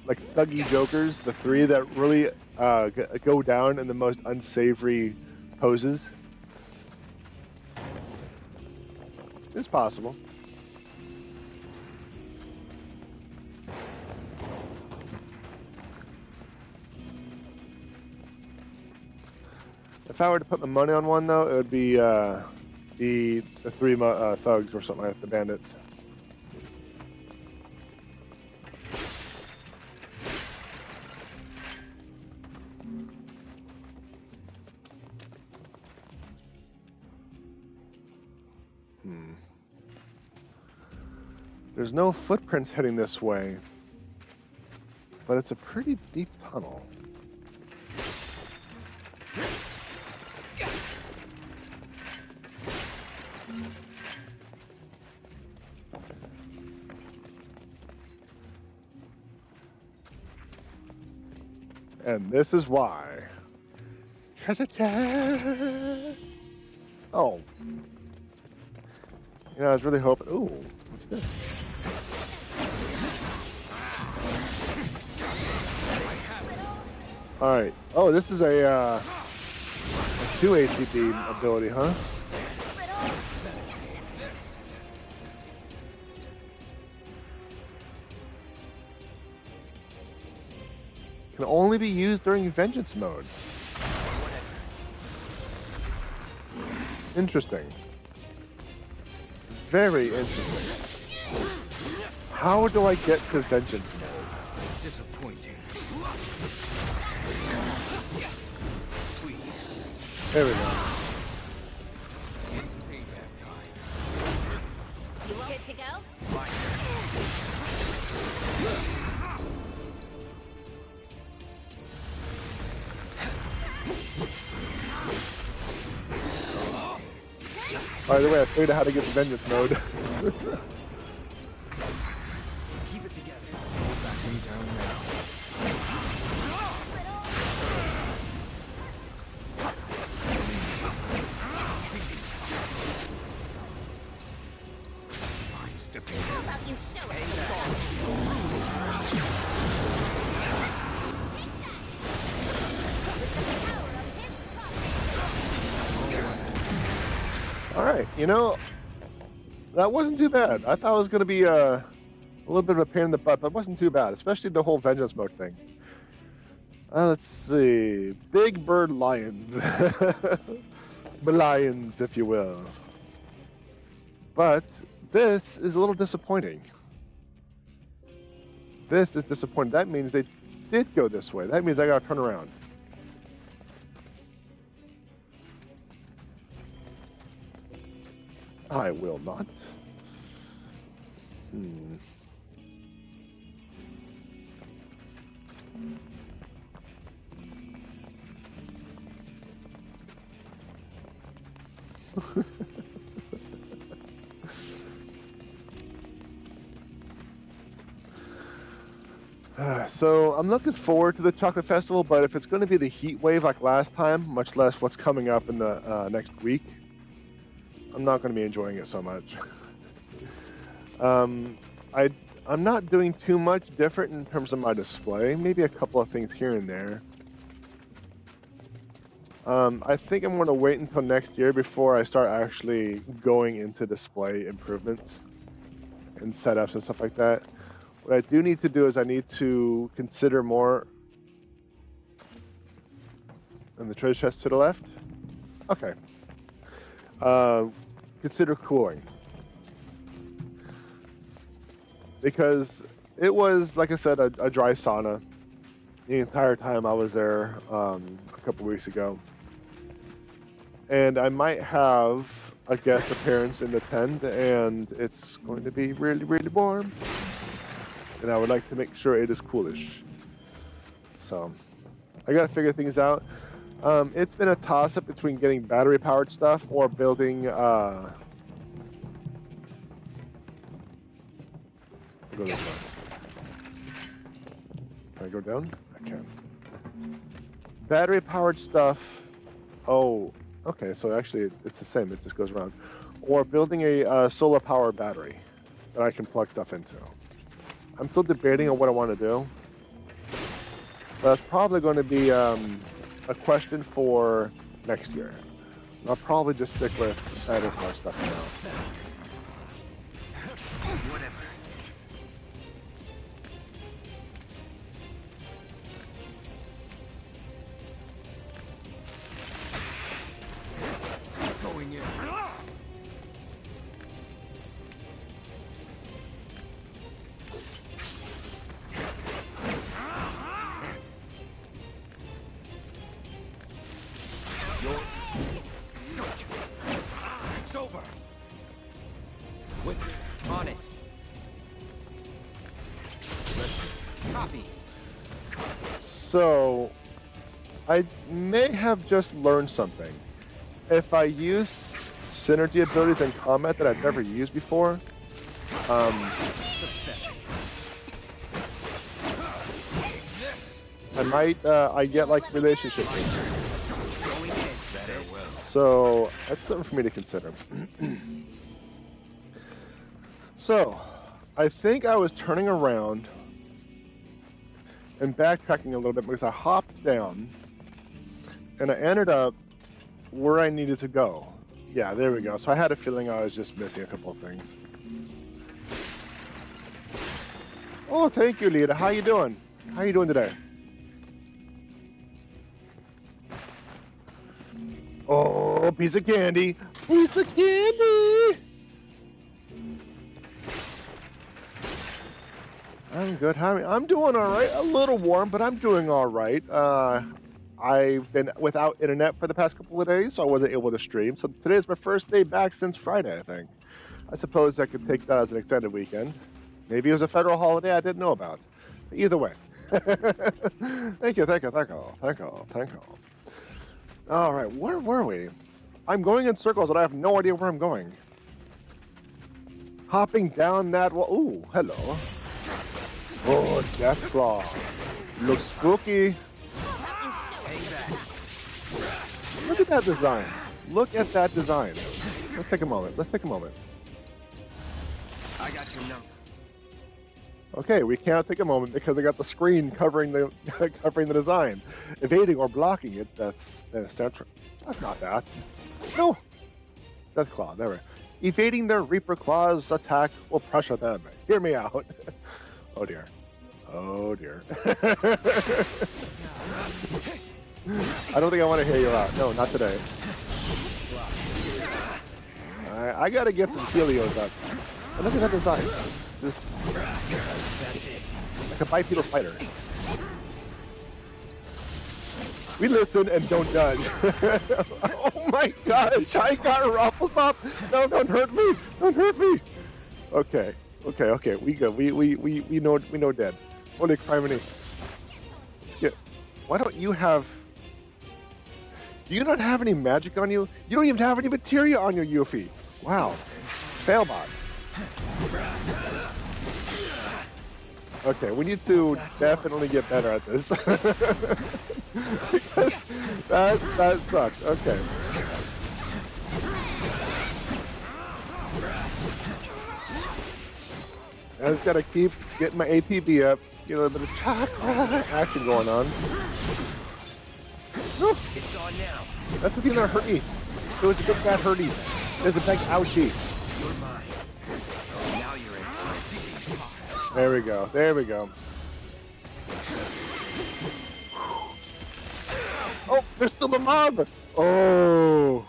like thuggy jokers, the three that really go down in the most unsavory poses. It's possible. If I were to put my money on one, though, it would be the three thugs or something like that, the bandits. There's no footprints heading this way, but it's a pretty deep tunnel. And this is why. Treasure chest! Oh. You know, I was really hoping... Ooh, what's this? Alright. Oh, this is a 2 ATB ability, huh? Can only be used during vengeance mode. Interesting. Very interesting. How do I get to vengeance mode? Disappointing. Please. There we go. It's payback time. You good to go? By the way, I figured out how to get to vengeance mode. Keep it together. Backing down now. Mine's dipping. How about you show it? Alright, you know, that wasn't too bad. I thought it was going to be a little bit of a pain in the butt, but it wasn't too bad, especially the whole vengeance mode thing. Let's see. Big bird lions. Lions, if you will. But this is a little disappointing. This is disappointing. That means they did go this way. That means I got to turn around. I will not. So I'm looking forward to the chocolate festival, but if it's going to be the heat wave like last time, much less what's coming up in the next week, I'm not going to be enjoying it so much. I'm not doing too much different in terms of my display. Maybe a couple of things here and there. I think I'm going to wait until next year before I start actually going into display improvements and setups and stuff like that. What I do need to do is I need to consider more. And the treasure chest to the left? Okay. Consider cooling. Because it was, like I said, a dry sauna the entire time I was there a couple weeks ago. And I might have a guest appearance in the tent, and it's going to be really, really warm. And I would like to make sure it is coolish. So, I gotta figure things out. It's been a toss-up between getting battery-powered stuff or building, go this way. Can I go down? I can. Battery-powered stuff. Oh, okay, so actually it's the same, it just goes around. Or building a solar power battery that I can plug stuff into. I'm still debating on what I want to do. But it's probably going to be a question for next year. I'll probably just stick with battery power stuff now. Whatever. Going in. It's over. With me. On it. Let's copy. So, I may have just learned something. If I use synergy abilities in combat that I've never used before, I might, I get like relationship changes. So, that's something for me to consider. So, I think I was turning around and backtracking a little bit because I hopped down and I ended up where I needed to go. Yeah, there we go. So I had a feeling I was just missing a couple of things. Oh, thank you, Lita. How you doing? How you doing today? Oh, piece of candy. Piece of candy. I'm good. I'm doing all right. A little warm, but I'm doing all right. I've been without internet for the past couple of days, so I wasn't able to stream. So today is my first day back since Friday, I think. I suppose I could take that as an extended weekend. Maybe it was a federal holiday I didn't know about. But either way. Thank you. All right, where were we? I'm going in circles and I have no idea where I'm going. Hopping down that wall. Ooh, hello. Oh, Deathclaw. Looks spooky. Look at that design. Look at that design. Let's take a moment. I got your number. Okay, we can't take a moment because I got the screen covering the design. Evading or blocking it, that's not that. No. Deathclaw, there we go. Evading their Reaper Claw's attack will pressure them. Hear me out. Oh dear. I don't think I want to hear you out. No, not today. Alright, I gotta get some Helios up. And look at that design. This like a bipedal spider. We listen and don't judge. Oh my gosh, I got ruffled up. No, don't hurt me. Okay. We good. We know dead. Holy criminy. Let's get. Why don't you have? Do you not have any magic on you? You don't even have any materia on you, Yuffie. Wow. Failbot. Okay, we need to definitely get better at this. Because that sucks. Okay. I just gotta keep getting my ATB up, get a little bit of chakra action going on. It's on now. That's the thing that hurt me. It was a big bad hurty. There's a big ouchie. You're mine. Now you're in for a big part. There we go. There we go. Oh, there's still a mob. Oh.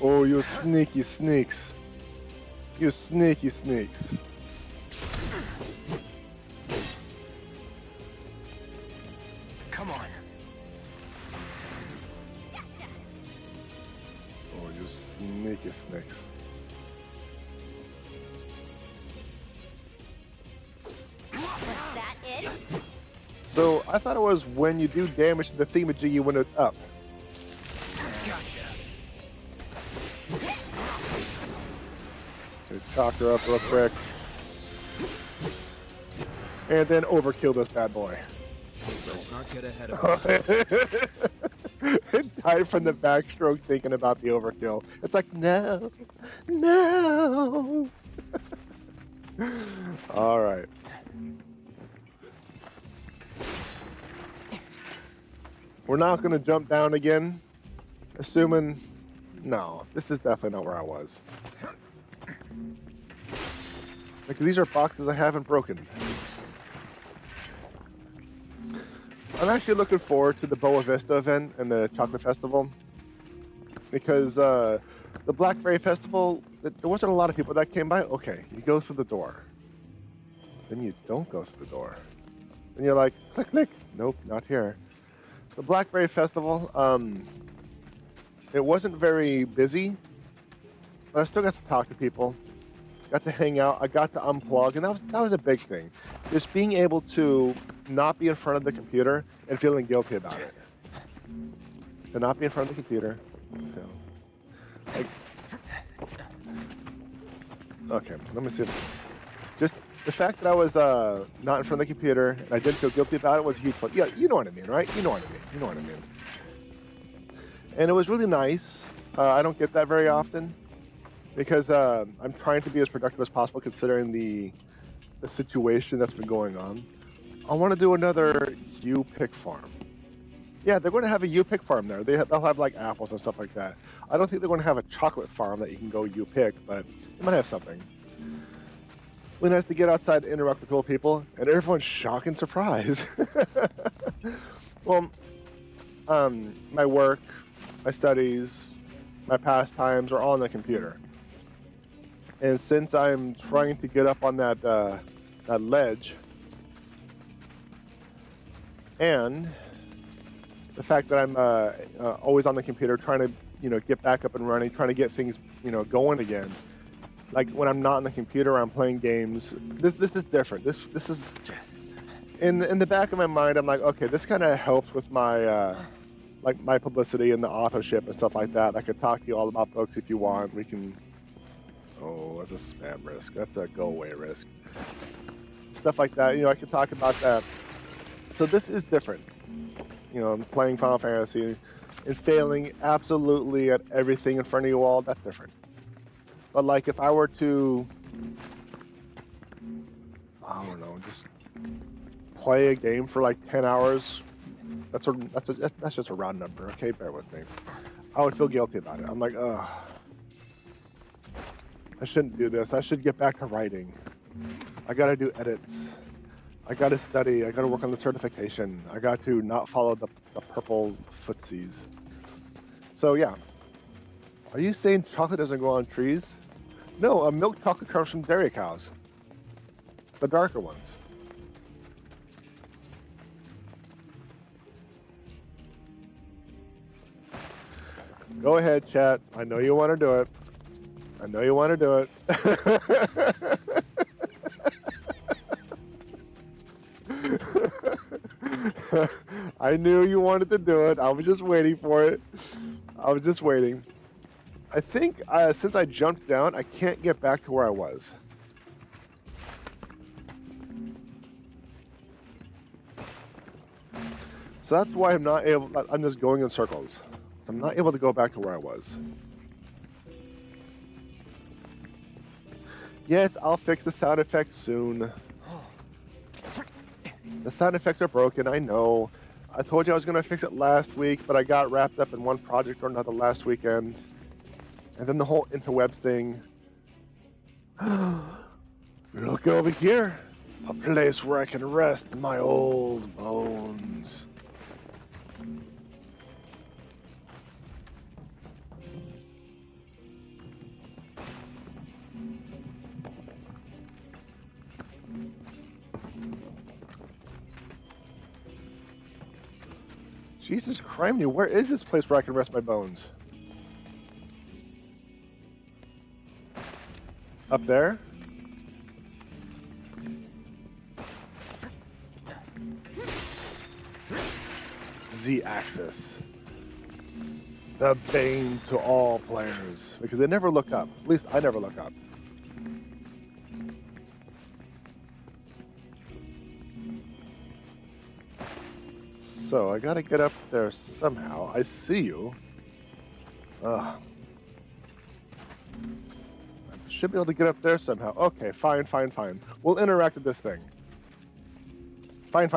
Oh, you sneaky sneaks. You sneaky sneaks. Come on. Oh, you sneaky snakes. Was that it? So, I thought it was when you do damage to the thingamajiggy when it's up. Okay, chalk her up real quick. And then overkill this bad boy. Let's not get ahead of ourselves. It died from the backstroke thinking about the overkill. It's like, no, no. All right. We're not going to jump down again, assuming, no, this is definitely not where I was. Like, these are boxes I haven't broken. I'm actually looking forward to the Boa Vista event and the Chocolate Festival, because the Blackberry Festival, there wasn't a lot of people that came by. Okay, you go through the door. Then you don't go through the door. Then you're like, click, click. Nope, not here. The Blackberry Festival, it wasn't very busy, but I still got to talk to people, got to hang out, I got to unplug, and that was a big thing. Just being able to not be in front of the computer and feeling guilty about it. To not be in front of the computer, like, okay, let me see. Just the fact that I was not in front of the computer and I didn't feel guilty about it was a huge plus. Yeah, you know what I mean, right? You know what I mean. You know what I mean. And it was really nice. I don't get that very often because I'm trying to be as productive as possible considering the situation that's been going on. I want to do another U-pick farm. Yeah, they're going to have a U-pick farm there. They'll have like apples and stuff like that. I don't think they're going to have a chocolate farm that you can go U-pick, but they might have something. Really nice to get outside and interact with cool people, and everyone's shock and surprise. Well, my work, my studies, my pastimes are all on the computer. And since I'm trying to get up on that ledge, and the fact that I'm always on the computer trying to, get back up and running, trying to get things, going again. Like when I'm not on the computer, I'm playing games. This is different. This is in the back of my mind. I'm like, okay, this kind of helps with my like my publicity and the authorship and stuff like that. I could talk to you all about books if you want. We can. Oh, that's a spam risk. That's a go away risk. Stuff like that. I could talk about that. So this is different. I'm playing Final Fantasy and failing absolutely at everything in front of you all. That's different. But like if I were to, I don't know, just play a game for like 10 hours, that's just a round number, okay? Bear with me. I would feel guilty about it. I'm like, ugh, I shouldn't do this. I should get back to writing. I gotta do edits. I gotta study. I gotta work on the certification. I got to not follow the purple footsies. So yeah. Are you saying chocolate doesn't grow on trees? No, a milk chocolate comes from dairy cows. The darker ones. Go ahead, chat. I know you want to do it. I know you want to do it. I knew you wanted to do it. I was just waiting for it. I was just waiting. I think since I jumped down, I can't get back to where I was. So that's why I'm not able, I'm just going in circles. So I'm not able to go back to where I was. Yes, I'll fix the sound effects soon. The sound effects are broken, I know. I told you I was going to fix it last week, but I got wrapped up in one project or another last weekend. And then the whole interwebs thing. Look over here. A place where I can rest my old bones. Jesus Christ, where is this place where I can rest my bones? Up there? Z-axis. The bane to all players. Because they never look up. At least I never look up. So, I gotta get up there somehow. I see you. Ugh. I should be able to get up there somehow. Okay, fine. We'll interact with this thing. Fine.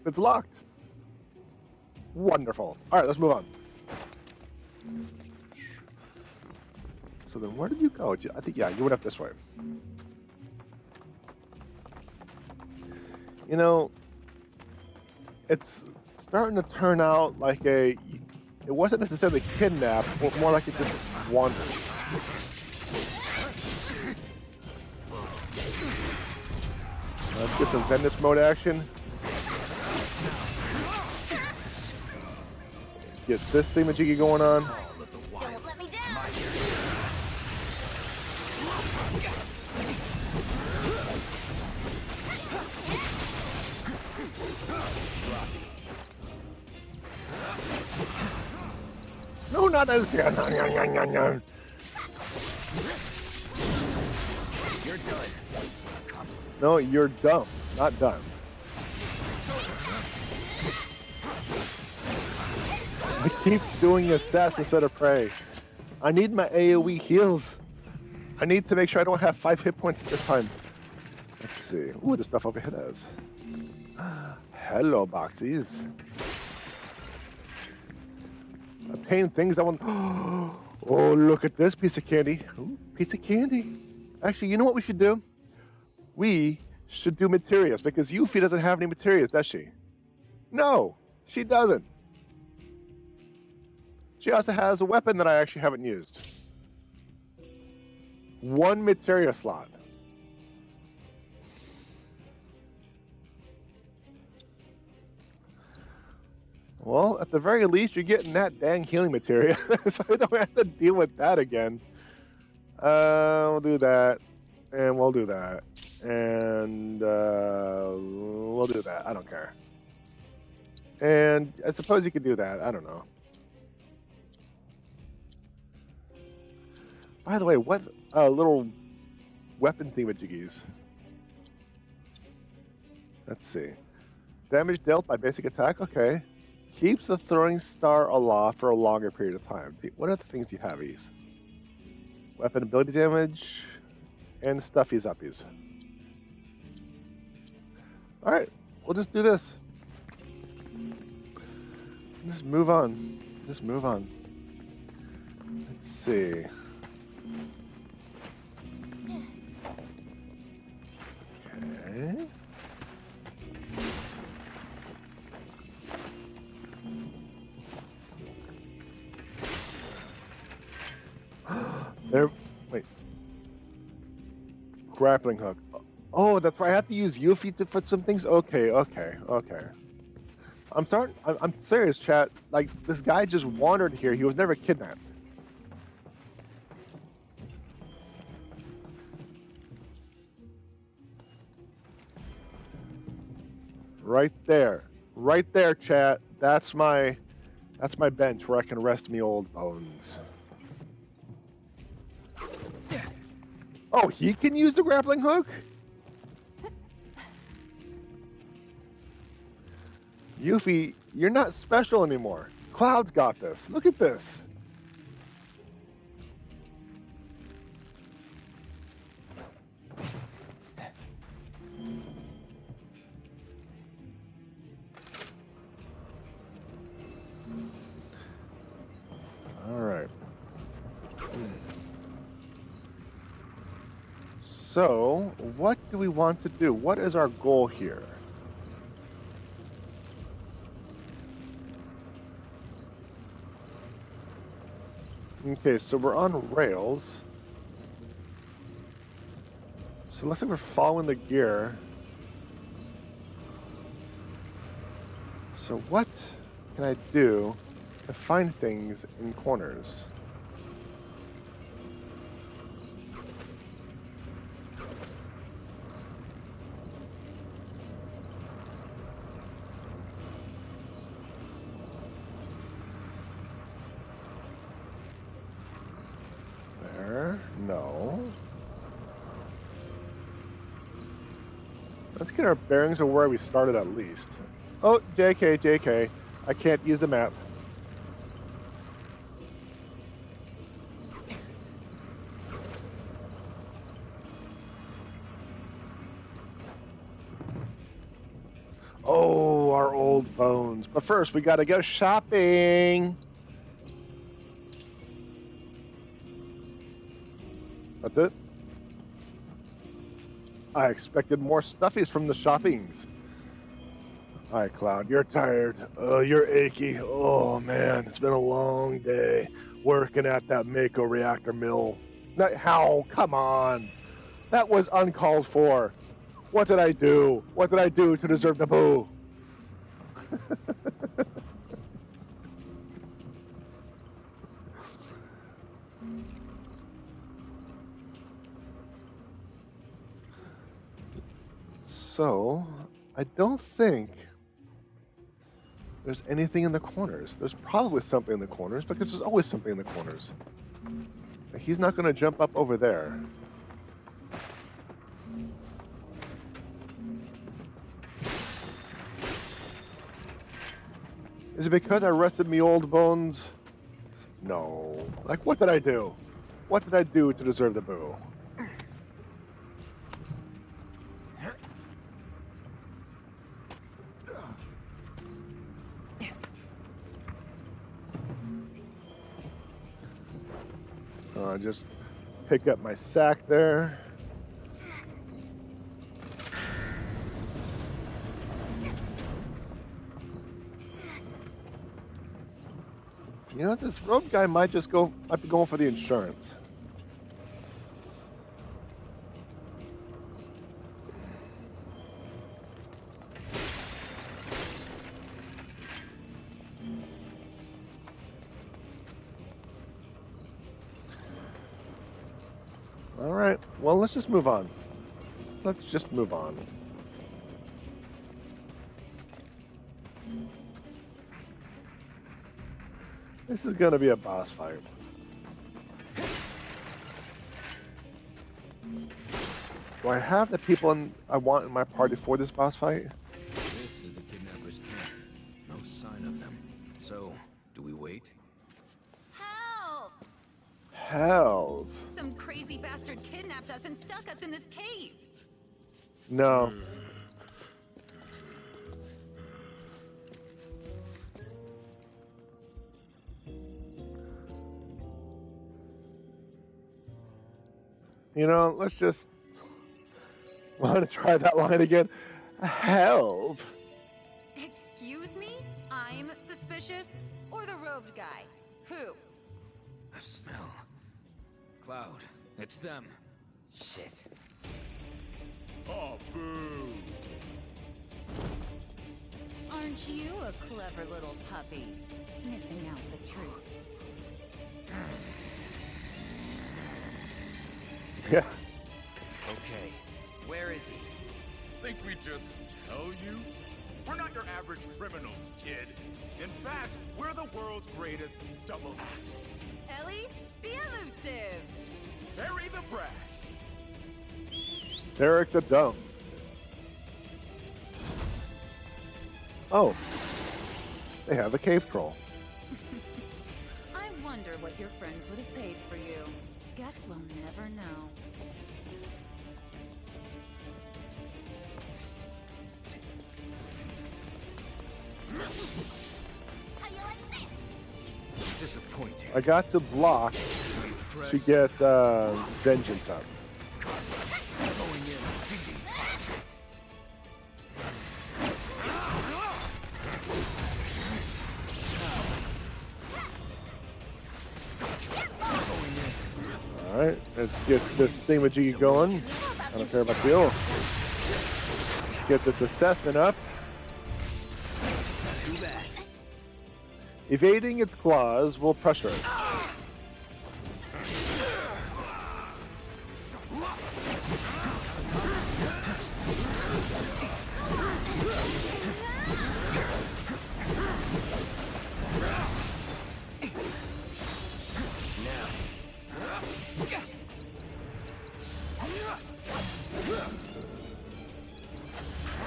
It's locked. Wonderful. Alright, let's move on. So then where did you go? I think, yeah, you went up this way. You know, it's starting to turn out like it wasn't necessarily kidnapped, but more like it just wandered. Let's get some Venice mode action. Get this thingamajiggy going on. Don't let me down. No, not this. No. You're done. No, you're dumb, not done. I keep doing assess instead of pray. I need my AoE heals. I need to make sure I don't have 5 hit points at this time. Let's see. Ooh, the stuff over here does. Hello, boxies. Obtain things I want. Oh, look at this piece of candy. Ooh, piece of candy. Actually, you know what we should do? We should do materials, because Yuffie doesn't have any materials, does she? No, she doesn't. She also has a weapon that I actually haven't used. 1 materia slot. Well, at the very least, you're getting that dang healing materia, so I don't have to deal with that again. We'll do that, and we'll do that, and we'll do that. I don't care. And I suppose you could do that. I don't know. By the way, what little weapon thingamajiggies? Let's see. Damage dealt by basic attack. Okay. Keeps the throwing star aloft for a longer period of time. What other things do you have, these? Weapon ability damage and stuffies uppies. Alright, we'll just do this. Just move on. Just move on. Let's see. Okay. There, wait. Grappling hook. Oh, that's right. I have to use Yuffie for some things. Okay. I'm serious, chat. Like, this guy just wandered here. He was never kidnapped. Right there, chat. That's my bench where I can rest me old bones. Oh, he can use the grappling hook? Yuffie, you're not special anymore. Cloud's got this. Look at this. So, what do we want to do? What is our goal here? Okay, so we're on rails. So it looks like we're following the gear. So what can I do to find things in corners? There, no. Let's get our bearings of where we started at least. Oh, JK. I can't use the map. Oh, our old bones. But first, we gotta go shopping. That's it. I expected more stuffies from the shoppings. All right, Cloud, you're tired. You're achy. Oh, man, it's been a long day working at that Mako reactor mill. How? Come on. That was uncalled for. What did I do? What did I do to deserve the boo? So, I don't think there's anything in the corners. There's probably something in the corners because there's always something in the corners. He's not going to jump up over there. Is it because I rested me old bones? No. Like, what did I do? What did I do to deserve the boo? Just pick up my sack there. You know, this road guy might be going for the insurance. All right, well, let's just move on. Let's just move on. This is going to be a boss fight. Do I have the people I want in my party for this boss fight? This is the kidnappers' camp. No sign of them. So, do we wait? Help! Help! Some crazy bastard kidnapped us and stuck us in this cave. No. You know, let's just... Want to try that line again? Help! Excuse me? I'm suspicious? Or the robed guy? Who? A smell. Cloud, it's them. Shit. Oh, boo! Aren't you a clever little puppy, sniffing out the truth? Yeah. Okay, where is he? Think we just tell you? We're not your average criminals, kid. In fact, we're the world's greatest double act. Ellie, the elusive. Harry the brash. Derek the dumb. Oh. They have a cave troll. I wonder what your friends would have paid for you. Guess we'll never know. How you like this? Disappointing. I got to block to get vengeance up. Get this thingamajiggy going. I don't care about the deal. Get this assessment up. Evading its claws will pressure it.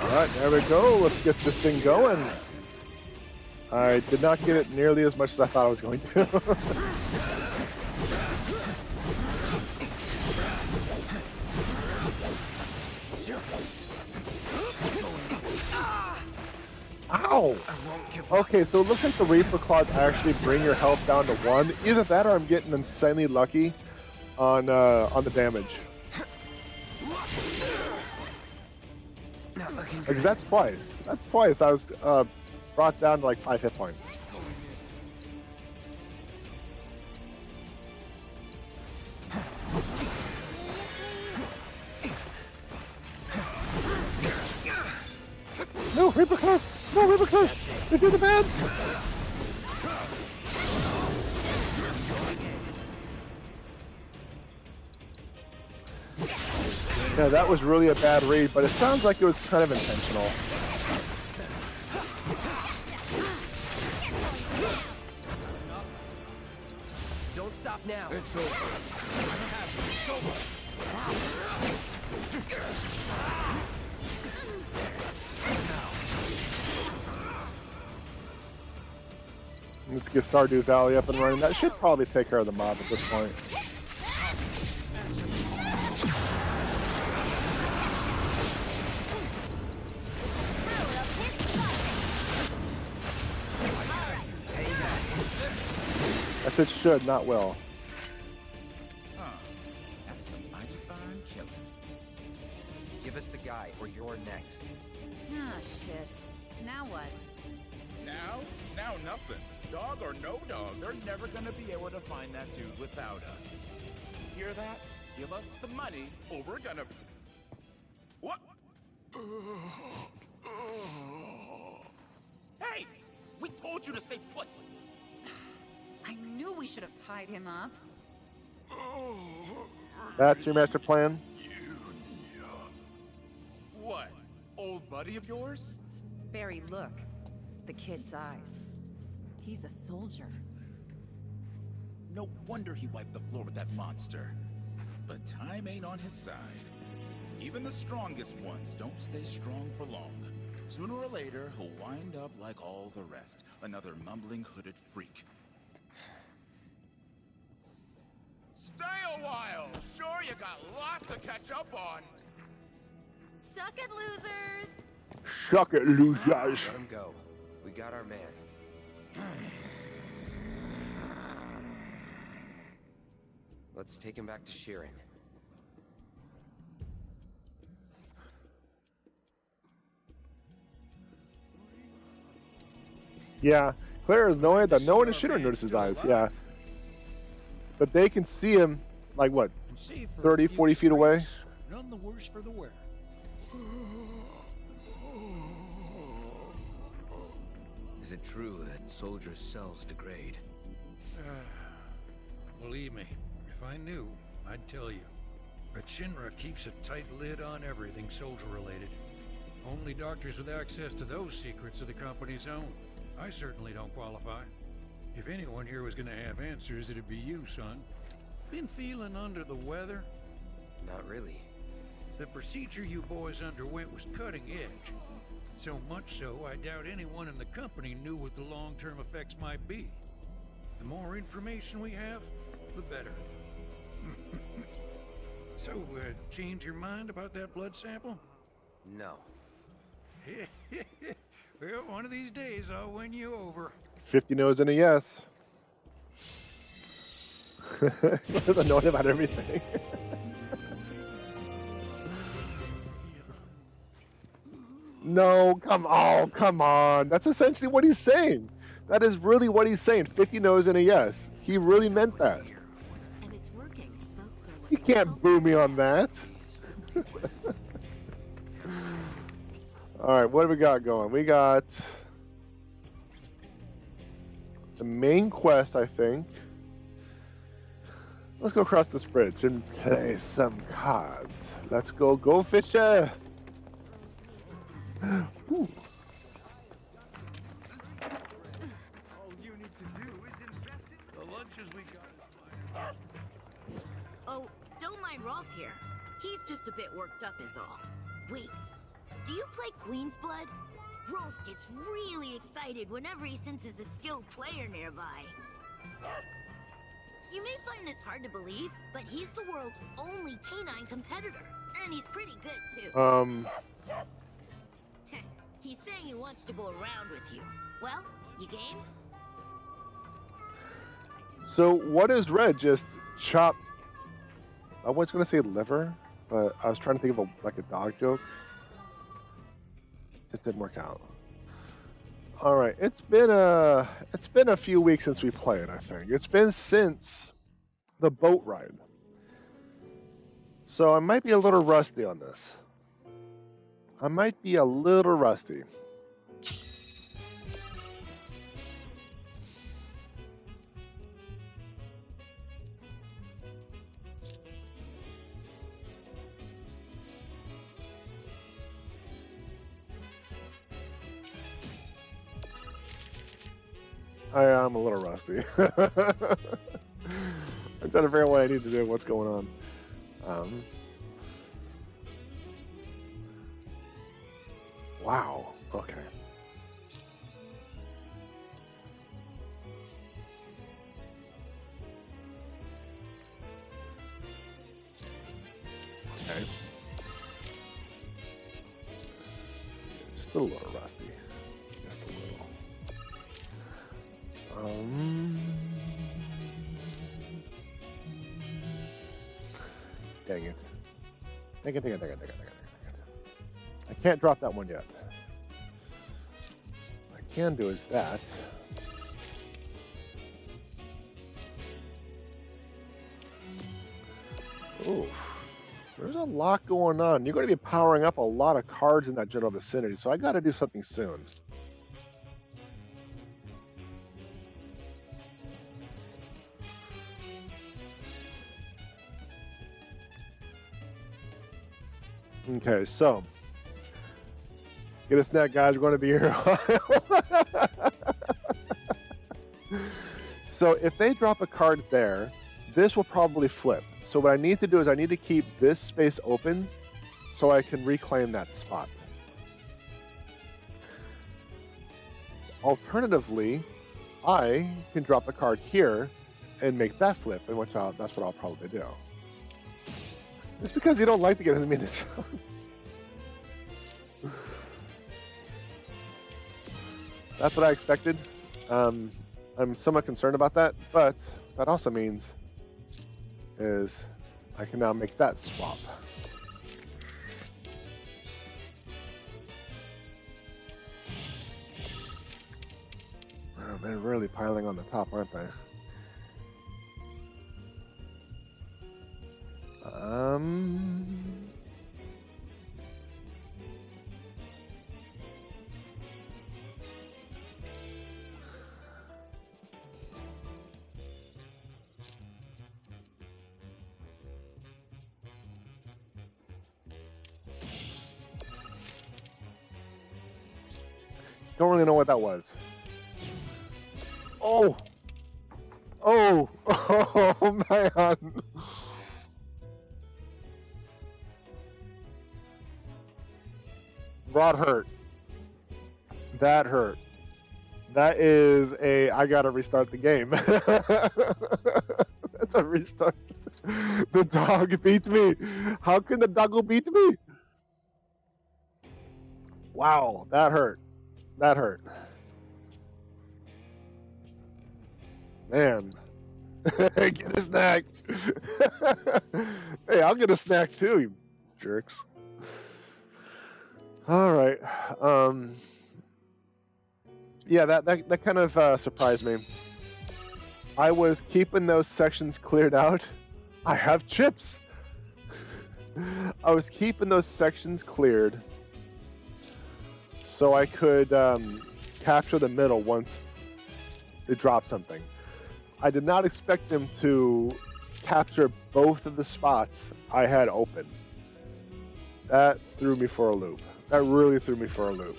Alright, there we go. Let's get this thing going. I did not get it nearly as much as I thought I was going to. Ow! Okay, so it looks like the Reaper Claws actually bring your health down to 1. Either that or I'm getting insanely lucky on the damage. Because that's twice. That's twice. I was brought down to like 5 hit points. No, Reaper Claws! No, Reaper Claws! They do the beds! Yeah, that was really a bad read, but it sounds like it was kind of intentional. Don't stop now. It's over. It's over. Let's get Stardew Valley up and running. That should probably take care of the mob at this point. I said should, not will. That's a mighty fine killing. Give us the guy, or you're next. Ah, shit. Now what? Now? Now nothing. Dog or no dog, they're never gonna be able to find that dude without us. Hear that? Give us the money, or we're gonna... What? Hey! We told you to stay put! I knew we should have tied him up. That's your master plan? What? Old buddy of yours? Barry, look. The kid's eyes. He's a soldier. No wonder he wiped the floor with that monster. But time ain't on his side. Even the strongest ones don't stay strong for long. Sooner or later, he'll wind up like all the rest. Another mumbling hooded freak. Stay a while! Sure, you got lots to catch up on. Suck it, losers! Shuck it, losers! Let him go. We got our man. Let's take him back to Sheeran. Yeah, Claire is knowing that no one in Shitter notices his eyes, yeah. But they can see him, like what, 30, 40 feet away? None the worse for the wear. Is it true that soldiers' cells degrade? Believe me, if I knew, I'd tell you. But Shinra keeps a tight lid on everything soldier-related. Only doctors with access to those secrets are the company's own. I certainly don't qualify. If anyone here was gonna have answers, it'd be you, son. Been feeling under the weather? Not really. The procedure you boys underwent was cutting edge. So much so, I doubt anyone in the company knew what the long-term effects might be. The more information we have, the better. So, change your mind about that blood sample? No. Well, one of these days I'll win you over. 50 no's and a yes. There's a note about everything. No, come on. That's essentially what he's saying. That is really what he's saying. 50 no's and a yes. He really meant that. And it's working. Folks are You can't boo me on that. All right, what do we got going? We got the main quest, I think. Let's go across this bridge and play some cards. Let's go fisher. Ooh. All you need to do is invest in the lunches we got. Oh, don't mind Rolf here. He's just a bit worked up is all. Wait, do you play Queen's Blood? Rolf gets really excited whenever he senses a skilled player nearby. You may find this hard to believe, but he's the world's only canine competitor. And he's pretty good, too. He's saying he wants to go around with you. Well, you game? So what is red? Just chop. I was going to say liver, but I was trying to think of like a dog joke. Just didn't work out. All right, it's been a few weeks since we played. I think it's been since the boat ride, so I might be a little rusty on this. I might be a little rusty. I am a little rusty. I'm trying to figure out what I need to do, what's going on. Wow, okay. Okay. Just a little rusty. Just a little. Dang it. Dang it. I can't drop that one yet. What I can do is that. Ooh. There's a lot going on. You're going to be powering up a lot of cards in that general vicinity, so I got to do something soon. Okay, so get a snack, guys. We're going to be here. So if they drop a card there, this will probably flip. So what I need to do is I need to keep this space open so I can reclaim that spot. Alternatively, I can drop a card here and make that flip, and that's what I'll probably do. It's because you don't like to get as many. That's what I expected. I'm somewhat concerned about that, but that also means is I can now make that swap. Oh, they're really piling on the top, aren't they? Don't really know what that was. Oh! Oh! Oh, man! That hurt. That hurt. That is a, I gotta restart the game. That's a restart. The dog beat me. How can the doggo beat me? Wow, that hurt. That hurt. Man. Get a snack. Hey, I'll get a snack too, you jerks. All right. Yeah, that kind of surprised me. I was keeping those sections cleared out I have chips. I was keeping those sections cleared so I could capture the middle once they drop something. I did not expect them to capture both of the spots I had open. That threw me for a loop. That really threw me for a loop.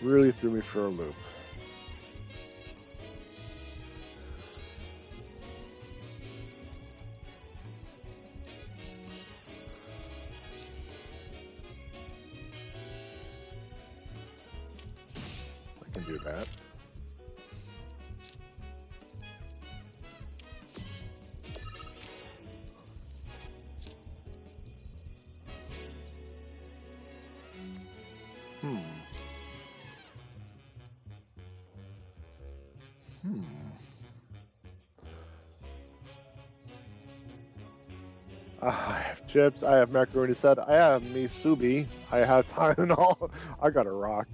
Really threw me for a loop. I can do that. I have chips, I have macaroni set, I have misubi, I have Tylenol, I got a rock.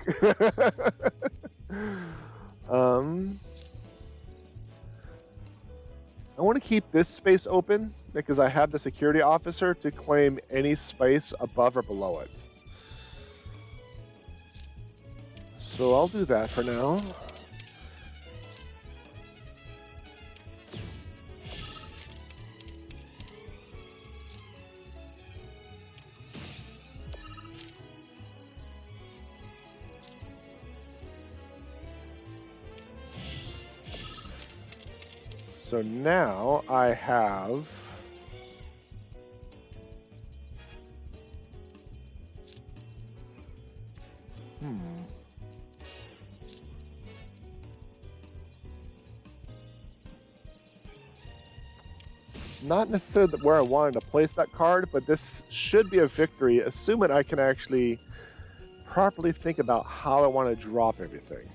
I want to keep this space open because I have the security officer to claim any space above or below it. So I'll do that for now. So now I have not necessarily where I wanted to place that card, but this should be a victory, assuming I can actually properly think about how I want to drop everything.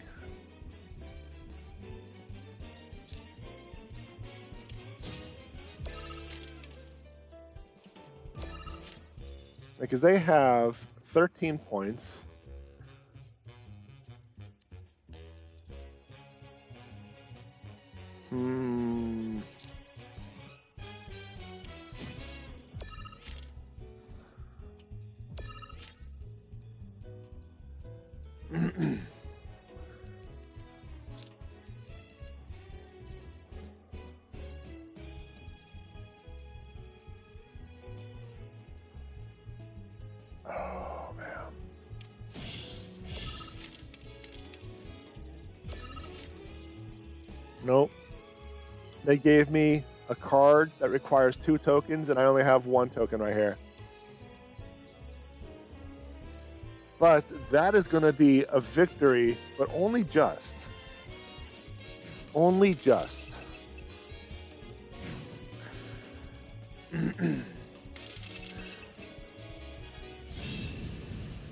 Because they have 13 points. Nope. They gave me a card that requires 2 tokens, and I only have 1 token right here. But that is going to be a victory, but only just. Only just.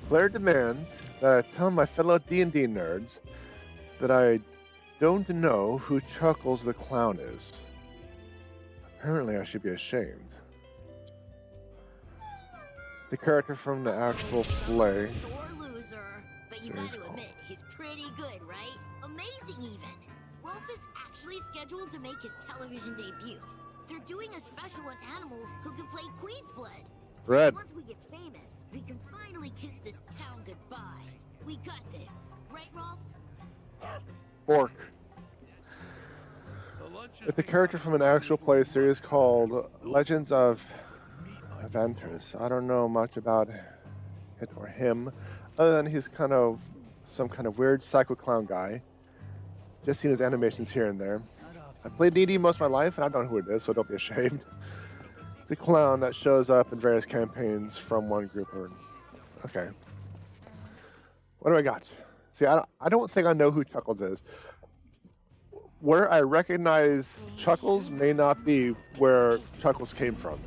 Claire demands that I tell my fellow D&D nerds that I don't know who Chuckles the Clown is. Apparently I should be ashamed. The character from the actual play. Sore loser, but you gotta admit, he's pretty good, right? Amazing even. Rolf is actually scheduled to make his television debut. They're doing a special on animals who can play Queen's Blood. Red. Once we get famous, we can finally kiss this town goodbye. We got this, right, Rolf? Fork. It's a character from an actual play series called Legends of Adventures. I don't know much about it or him, other than he's kind of some kind of weird psycho clown guy. Just seen his animations here and there. I played D&D most of my life, and I don't know who it is, so don't be ashamed. It's a clown that shows up in various campaigns from one group. Okay. What do I got? See, I don't think I know who Chuckles is. Where I recognize Chuckles may not be where Chuckles came from.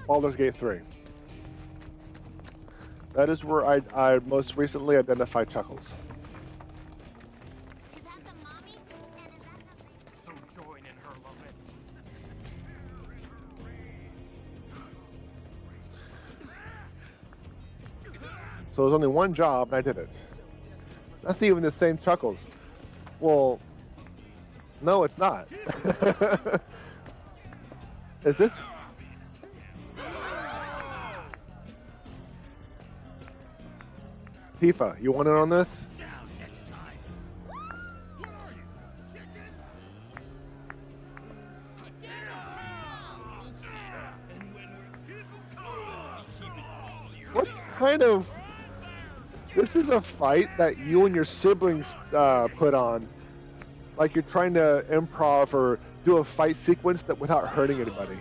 Baldur's Gate 3. That is where I most recently identified Chuckles. So join in her lament. So there's only one job, and I did it. That's even the same chuckles. Well, no, it's not. Is this? Tifa, you want in on this? What kind of... This is a fight that you and your siblings put on. Like you're trying to improv or do a fight sequence that without hurting anybody.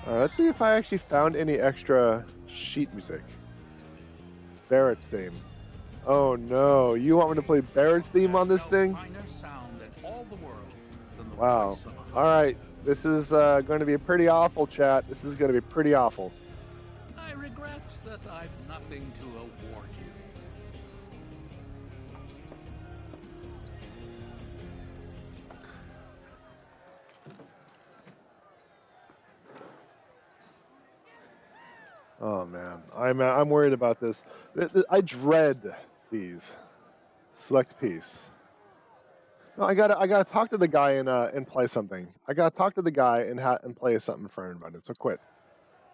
Let's see if I actually found any extra sheet music. Barrett's theme. Oh no, you want me to play Barrett's theme on this thing? Wow. Alright, this is going to be pretty awful, chat. This is going to be pretty awful. I regret that I've nothing to award you. Oh man, I'm worried about this. I dread these. Select piece. No, I gotta talk to the guy and play something. I gotta talk to the guy and play something for everybody. So quit.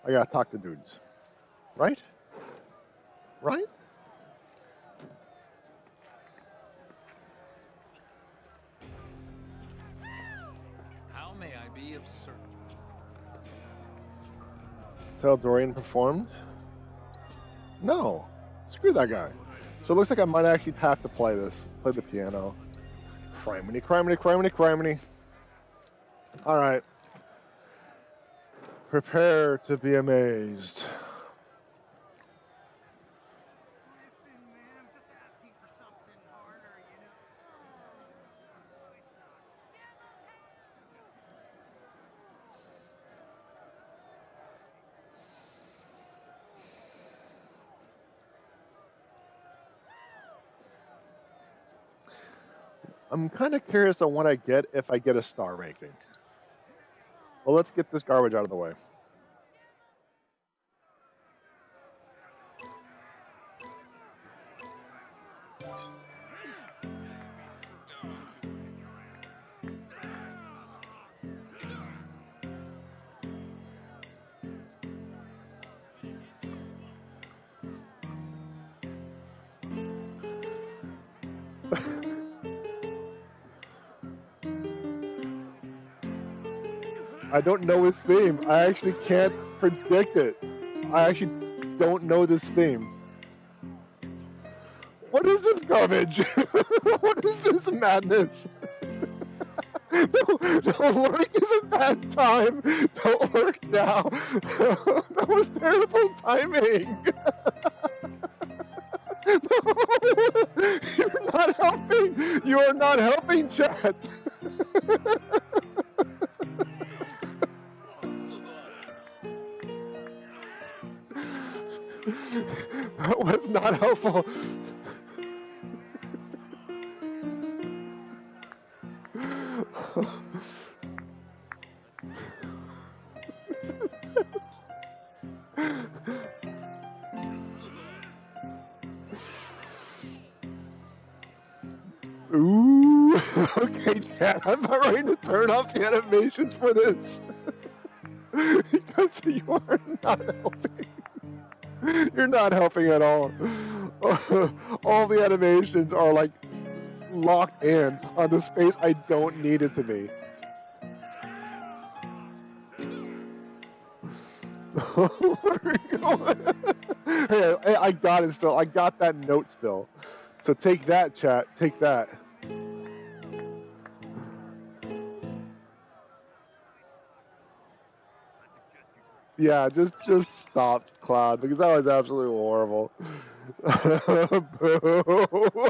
I gotta talk to dudes. Right? Right? How may I be of service? Tell Dorian performed? No. Screw that guy. So it looks like I might actually have to play this. Play the piano. Criminy, criminy, criminy, criminy. Alright. Prepare to be amazed. I'm kind of curious on what I get if I get a star ranking. Well, let's get this garbage out of the way. I don't know his theme. I actually can't predict it. I actually don't know this theme. What is this garbage? What is this madness? Don't lurk is a bad time. Don't lurk now. That was terrible timing. No, you're not helping. You are not helping, chat. That was not helpful. Ooh, okay, chat, I'm not ready to turn off the animations for this. Because you are not helping. You're not helping at all. All the animations are like locked in on the space I don't need it to be. Where are you going? Hey, I got it still. I got that note still. So take that, chat. Take that. Yeah, just stop, Cloud, because that was absolutely horrible. Boo.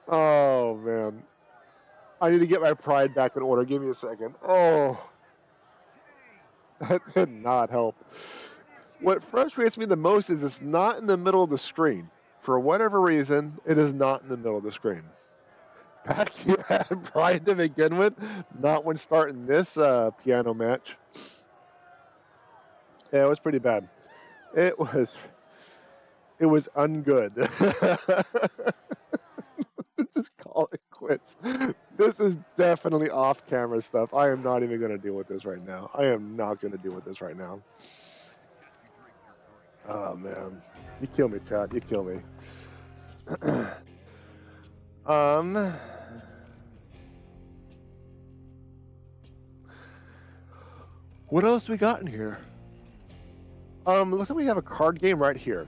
Oh, man. I need to get my pride back in order. Give me a second. Oh. That did not help. What frustrates me the most is it's not in the middle of the screen. For whatever reason, it is not in the middle of the screen. back you had, Brian, to begin with. Not when starting this piano match. Yeah, it was pretty bad. It was ungood. Just call it quits. This is definitely off-camera stuff. I am not even going to deal with this right now. I am not going to deal with this right now. Oh, man. You kill me, chat. You kill me. What else we got in here? Looks like we have a card game right here.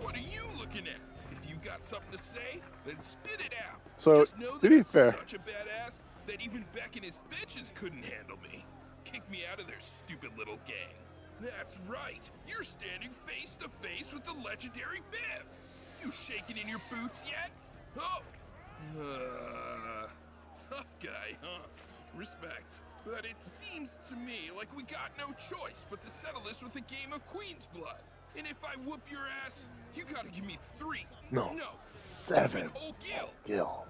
What are you looking at? If you got something to say, then spit it out. So, just know to be I'm fair, such a badass that even Beck and his bitches couldn't handle me. Kick me out of their stupid little gang. That's right. You're standing face to face with the legendary Biff. You shaking in your boots yet? Oh. Tough guy, huh? Respect. But it seems to me like we got no choice but to settle this with a game of Queen's Blood. And if I whoop your ass, you gotta give me 3. No. 7 whole gill. Gil.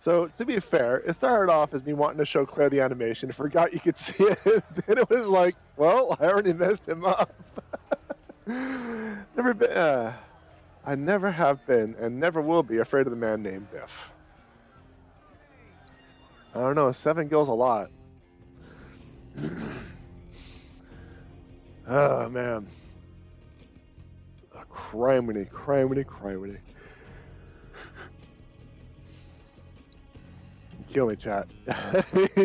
So, to be fair, it started off as me wanting to show Claire the animation. Forgot you could see it. Then it was like, well, I already messed him up. I never have been and never will be afraid of the man named Biff. I don't know, 7 Gil's a lot. Oh, man. Criminy. Kill me, chat.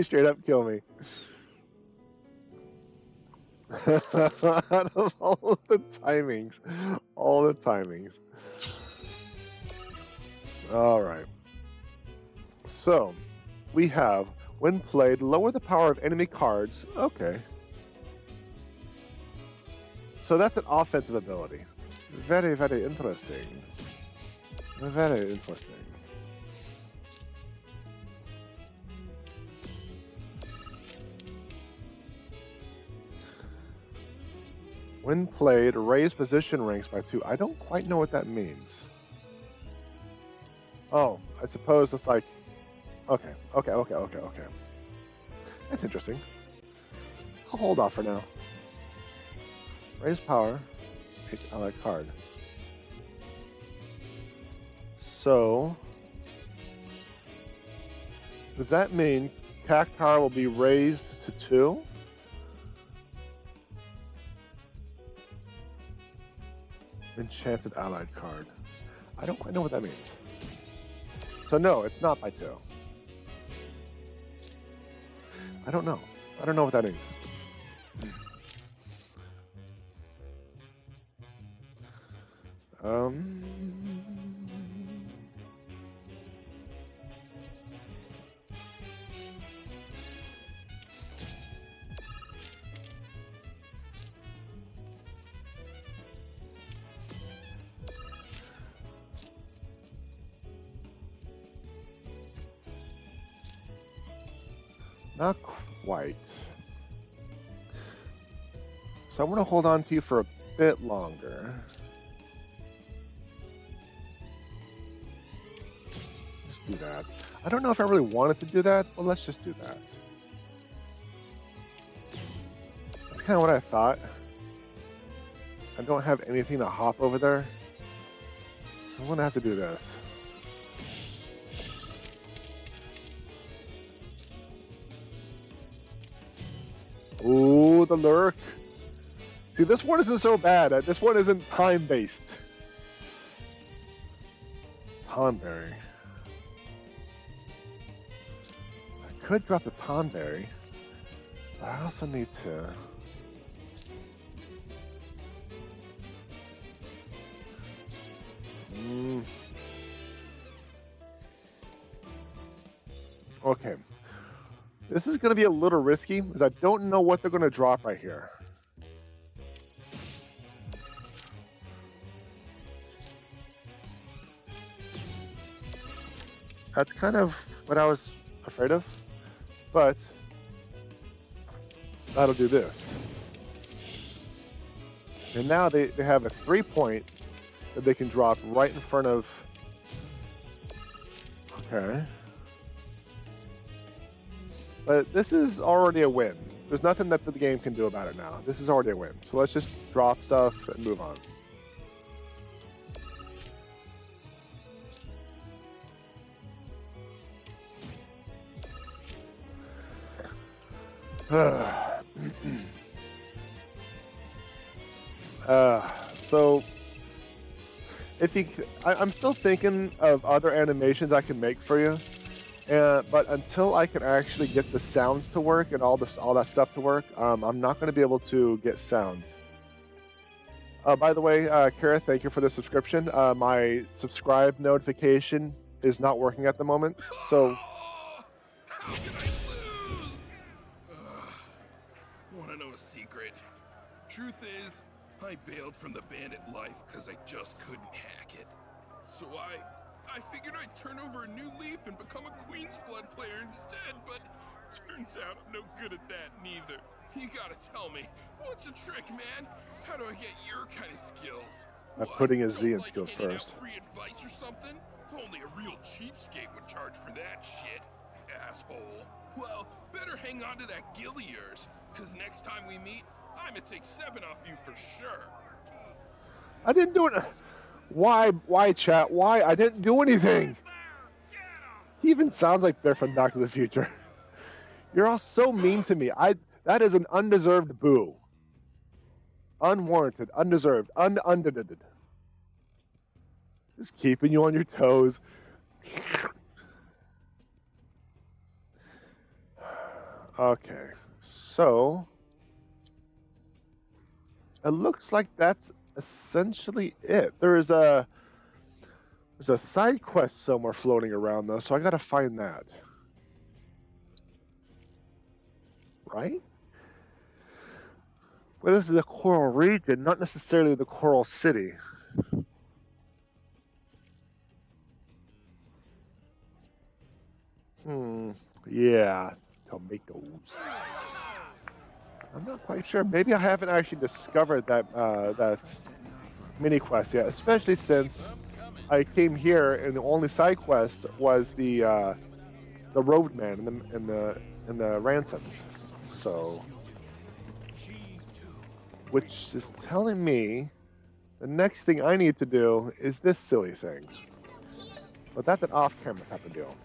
Straight up kill me. Out of all the timings. Alright. So, we have, when played, lower the power of enemy cards. Okay. So that's an offensive ability. Very, very interesting. Very interesting. When played, raise position ranks by 2. I don't quite know what that means. Oh, I suppose it's like... Okay. That's interesting. I'll hold off for now. Raise power. Pick allied card. So... does that mean CAC power will be raised to 2? Enchanted allied card. I don't quite know what that means. So no, it's not by 2. I don't know. I don't know what that means. Not quite. So I'm going to hold on to you for a bit longer. Just do that. I don't know if I really wanted to do that, but let's just do that. That's kind of what I thought. I don't have anything to hop over there. I'm going to have to do this. Ooh, the lurk. See, this one isn't so bad. This one isn't time-based. Tonberry. I could drop the Tonberry, but I also need to... Okay. This is going to be a little risky, because I don't know what they're going to drop right here. That's kind of what I was afraid of, but that'll do this. And now they have a 3-point that they can drop right in front of. Okay. But this is already a win. There's nothing that the game can do about it now. This is already a win. So let's just drop stuff and move on. So if you, I'm still thinking of other animations I can make for you, but until I can actually get the sounds to work and all that stuff to work, I'm not going to be able to get sound. By the way, Kara, thank you for the subscription. My subscribe notification is not working at the moment, so. How did I lose? Want to know a secret? Truth is, I bailed from the bandit life because I just couldn't hack it. So I figured I'd turn over a new leaf and become a Queen's Blood player instead, but turns out I'm no good at that neither. You gotta tell me, what's the trick, man? How do I get your kind of skills? I'm putting a Z in skills first. Free advice or something? Only a real cheapskate would charge for that shit, asshole. Well, better hang on to that gill of yours, because next time we meet, I'ma take 7 off you for sure. I didn't do it. Why, chat? Why? I didn't do anything. He even sounds like they're from Back to the Future. You're all so mean to me. That is an undeserved boo. Unwarranted, undeserved, undid. Just keeping you on your toes. Okay, so it looks like that's essentially it. There's a side quest somewhere floating around though, so I gotta find that. Right? Well, this is the Coral region, not necessarily the Coral City. Yeah, tomatoes. I'm not quite sure. Maybe I haven't actually discovered that that mini quest yet, especially since I came here and the only side quest was the roadman and the ransoms. So, which is telling me the next thing I need to do is this silly thing. But that's an off-camera type of deal.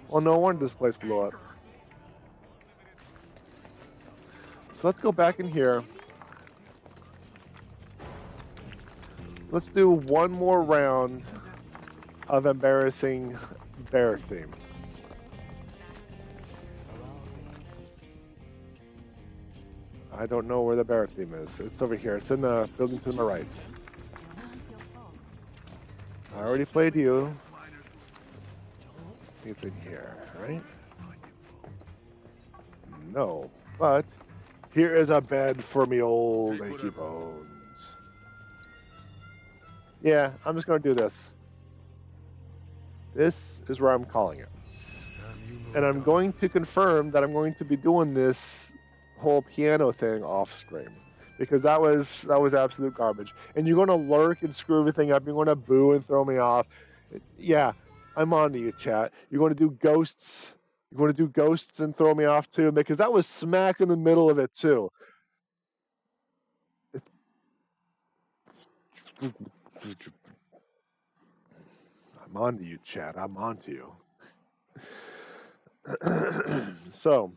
Well, no wonder this place blew up. So let's go back in here. Let's do one more round of embarrassing bear theme. I don't know where the bear theme is. It's over here. It's in the building to my right. I already played you. It's in here, right? No, but here is a bed for me old achy bones. Yeah, I'm just gonna do this. This is where I'm calling it. And I'm going to confirm that I'm going to be doing this whole piano thing off screen. Because that was absolute garbage. And you're gonna lurk and screw everything up, you're gonna boo and throw me off. Yeah. I'm on to you, chat. You're going to do ghosts. You're going to do ghosts and throw me off too, because that was smack in the middle of it too. I'm on to you, chat. I'm on to you. So,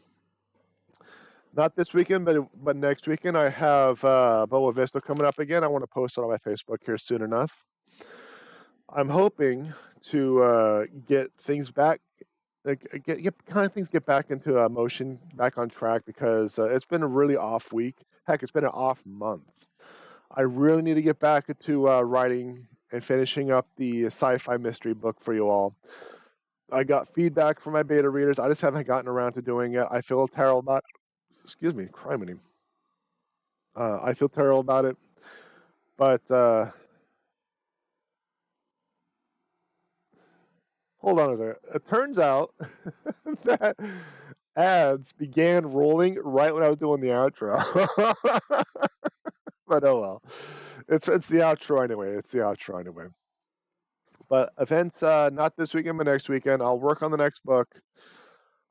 not this weekend, but next weekend I have Boa Vista coming up again. I want to post it on my Facebook here soon enough. I'm hoping to get things back, get back into motion, back on track, because it's been a really off week. Heck, it's been an off month. I really need to get back into writing and finishing up the sci-fi mystery book for you all. I got feedback from my beta readers. I just haven't gotten around to doing it. I feel terrible about it. Excuse me, criminy. I feel terrible about it, but hold on a second. It turns out that ads began rolling right when I was doing the outro. But oh well. It's the outro anyway. It's the outro anyway. But events not this weekend, but next weekend. I'll work on the next book.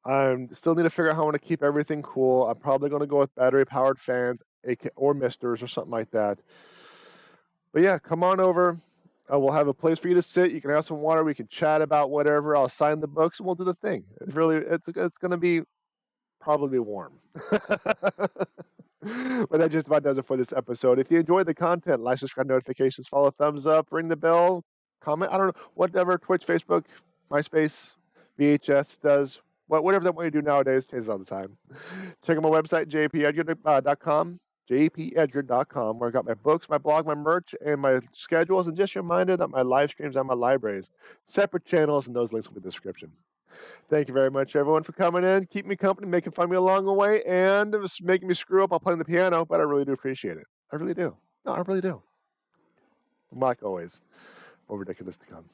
I still need to figure out how I want to keep everything cool. I'm probably going to go with battery-powered fans, or misters, or something like that. But yeah, come on over. We'll have a place for you to sit. You can have some water. We can chat about whatever. I'll sign the books, and we'll do the thing. It's going to be probably warm. But that just about does it for this episode. If you enjoyed the content, like, subscribe, notifications, follow, thumbs up, ring the bell, comment. I don't know, whatever Twitch, Facebook, MySpace, VHS does. Whatever that way you do nowadays changes all the time. Check out my website, JPEdgar.com. JPEdgar.com, where I got my books, my blog, my merch, and my schedules. And just a reminder that my live streams and my libraries, separate channels, and those links will be in the description. Thank you very much, everyone, for coming in, keeping me company, making fun of me along the way, and making me screw up while playing the piano, but I really do appreciate it. I really do. No, I really do. Like always, more ridiculous to come.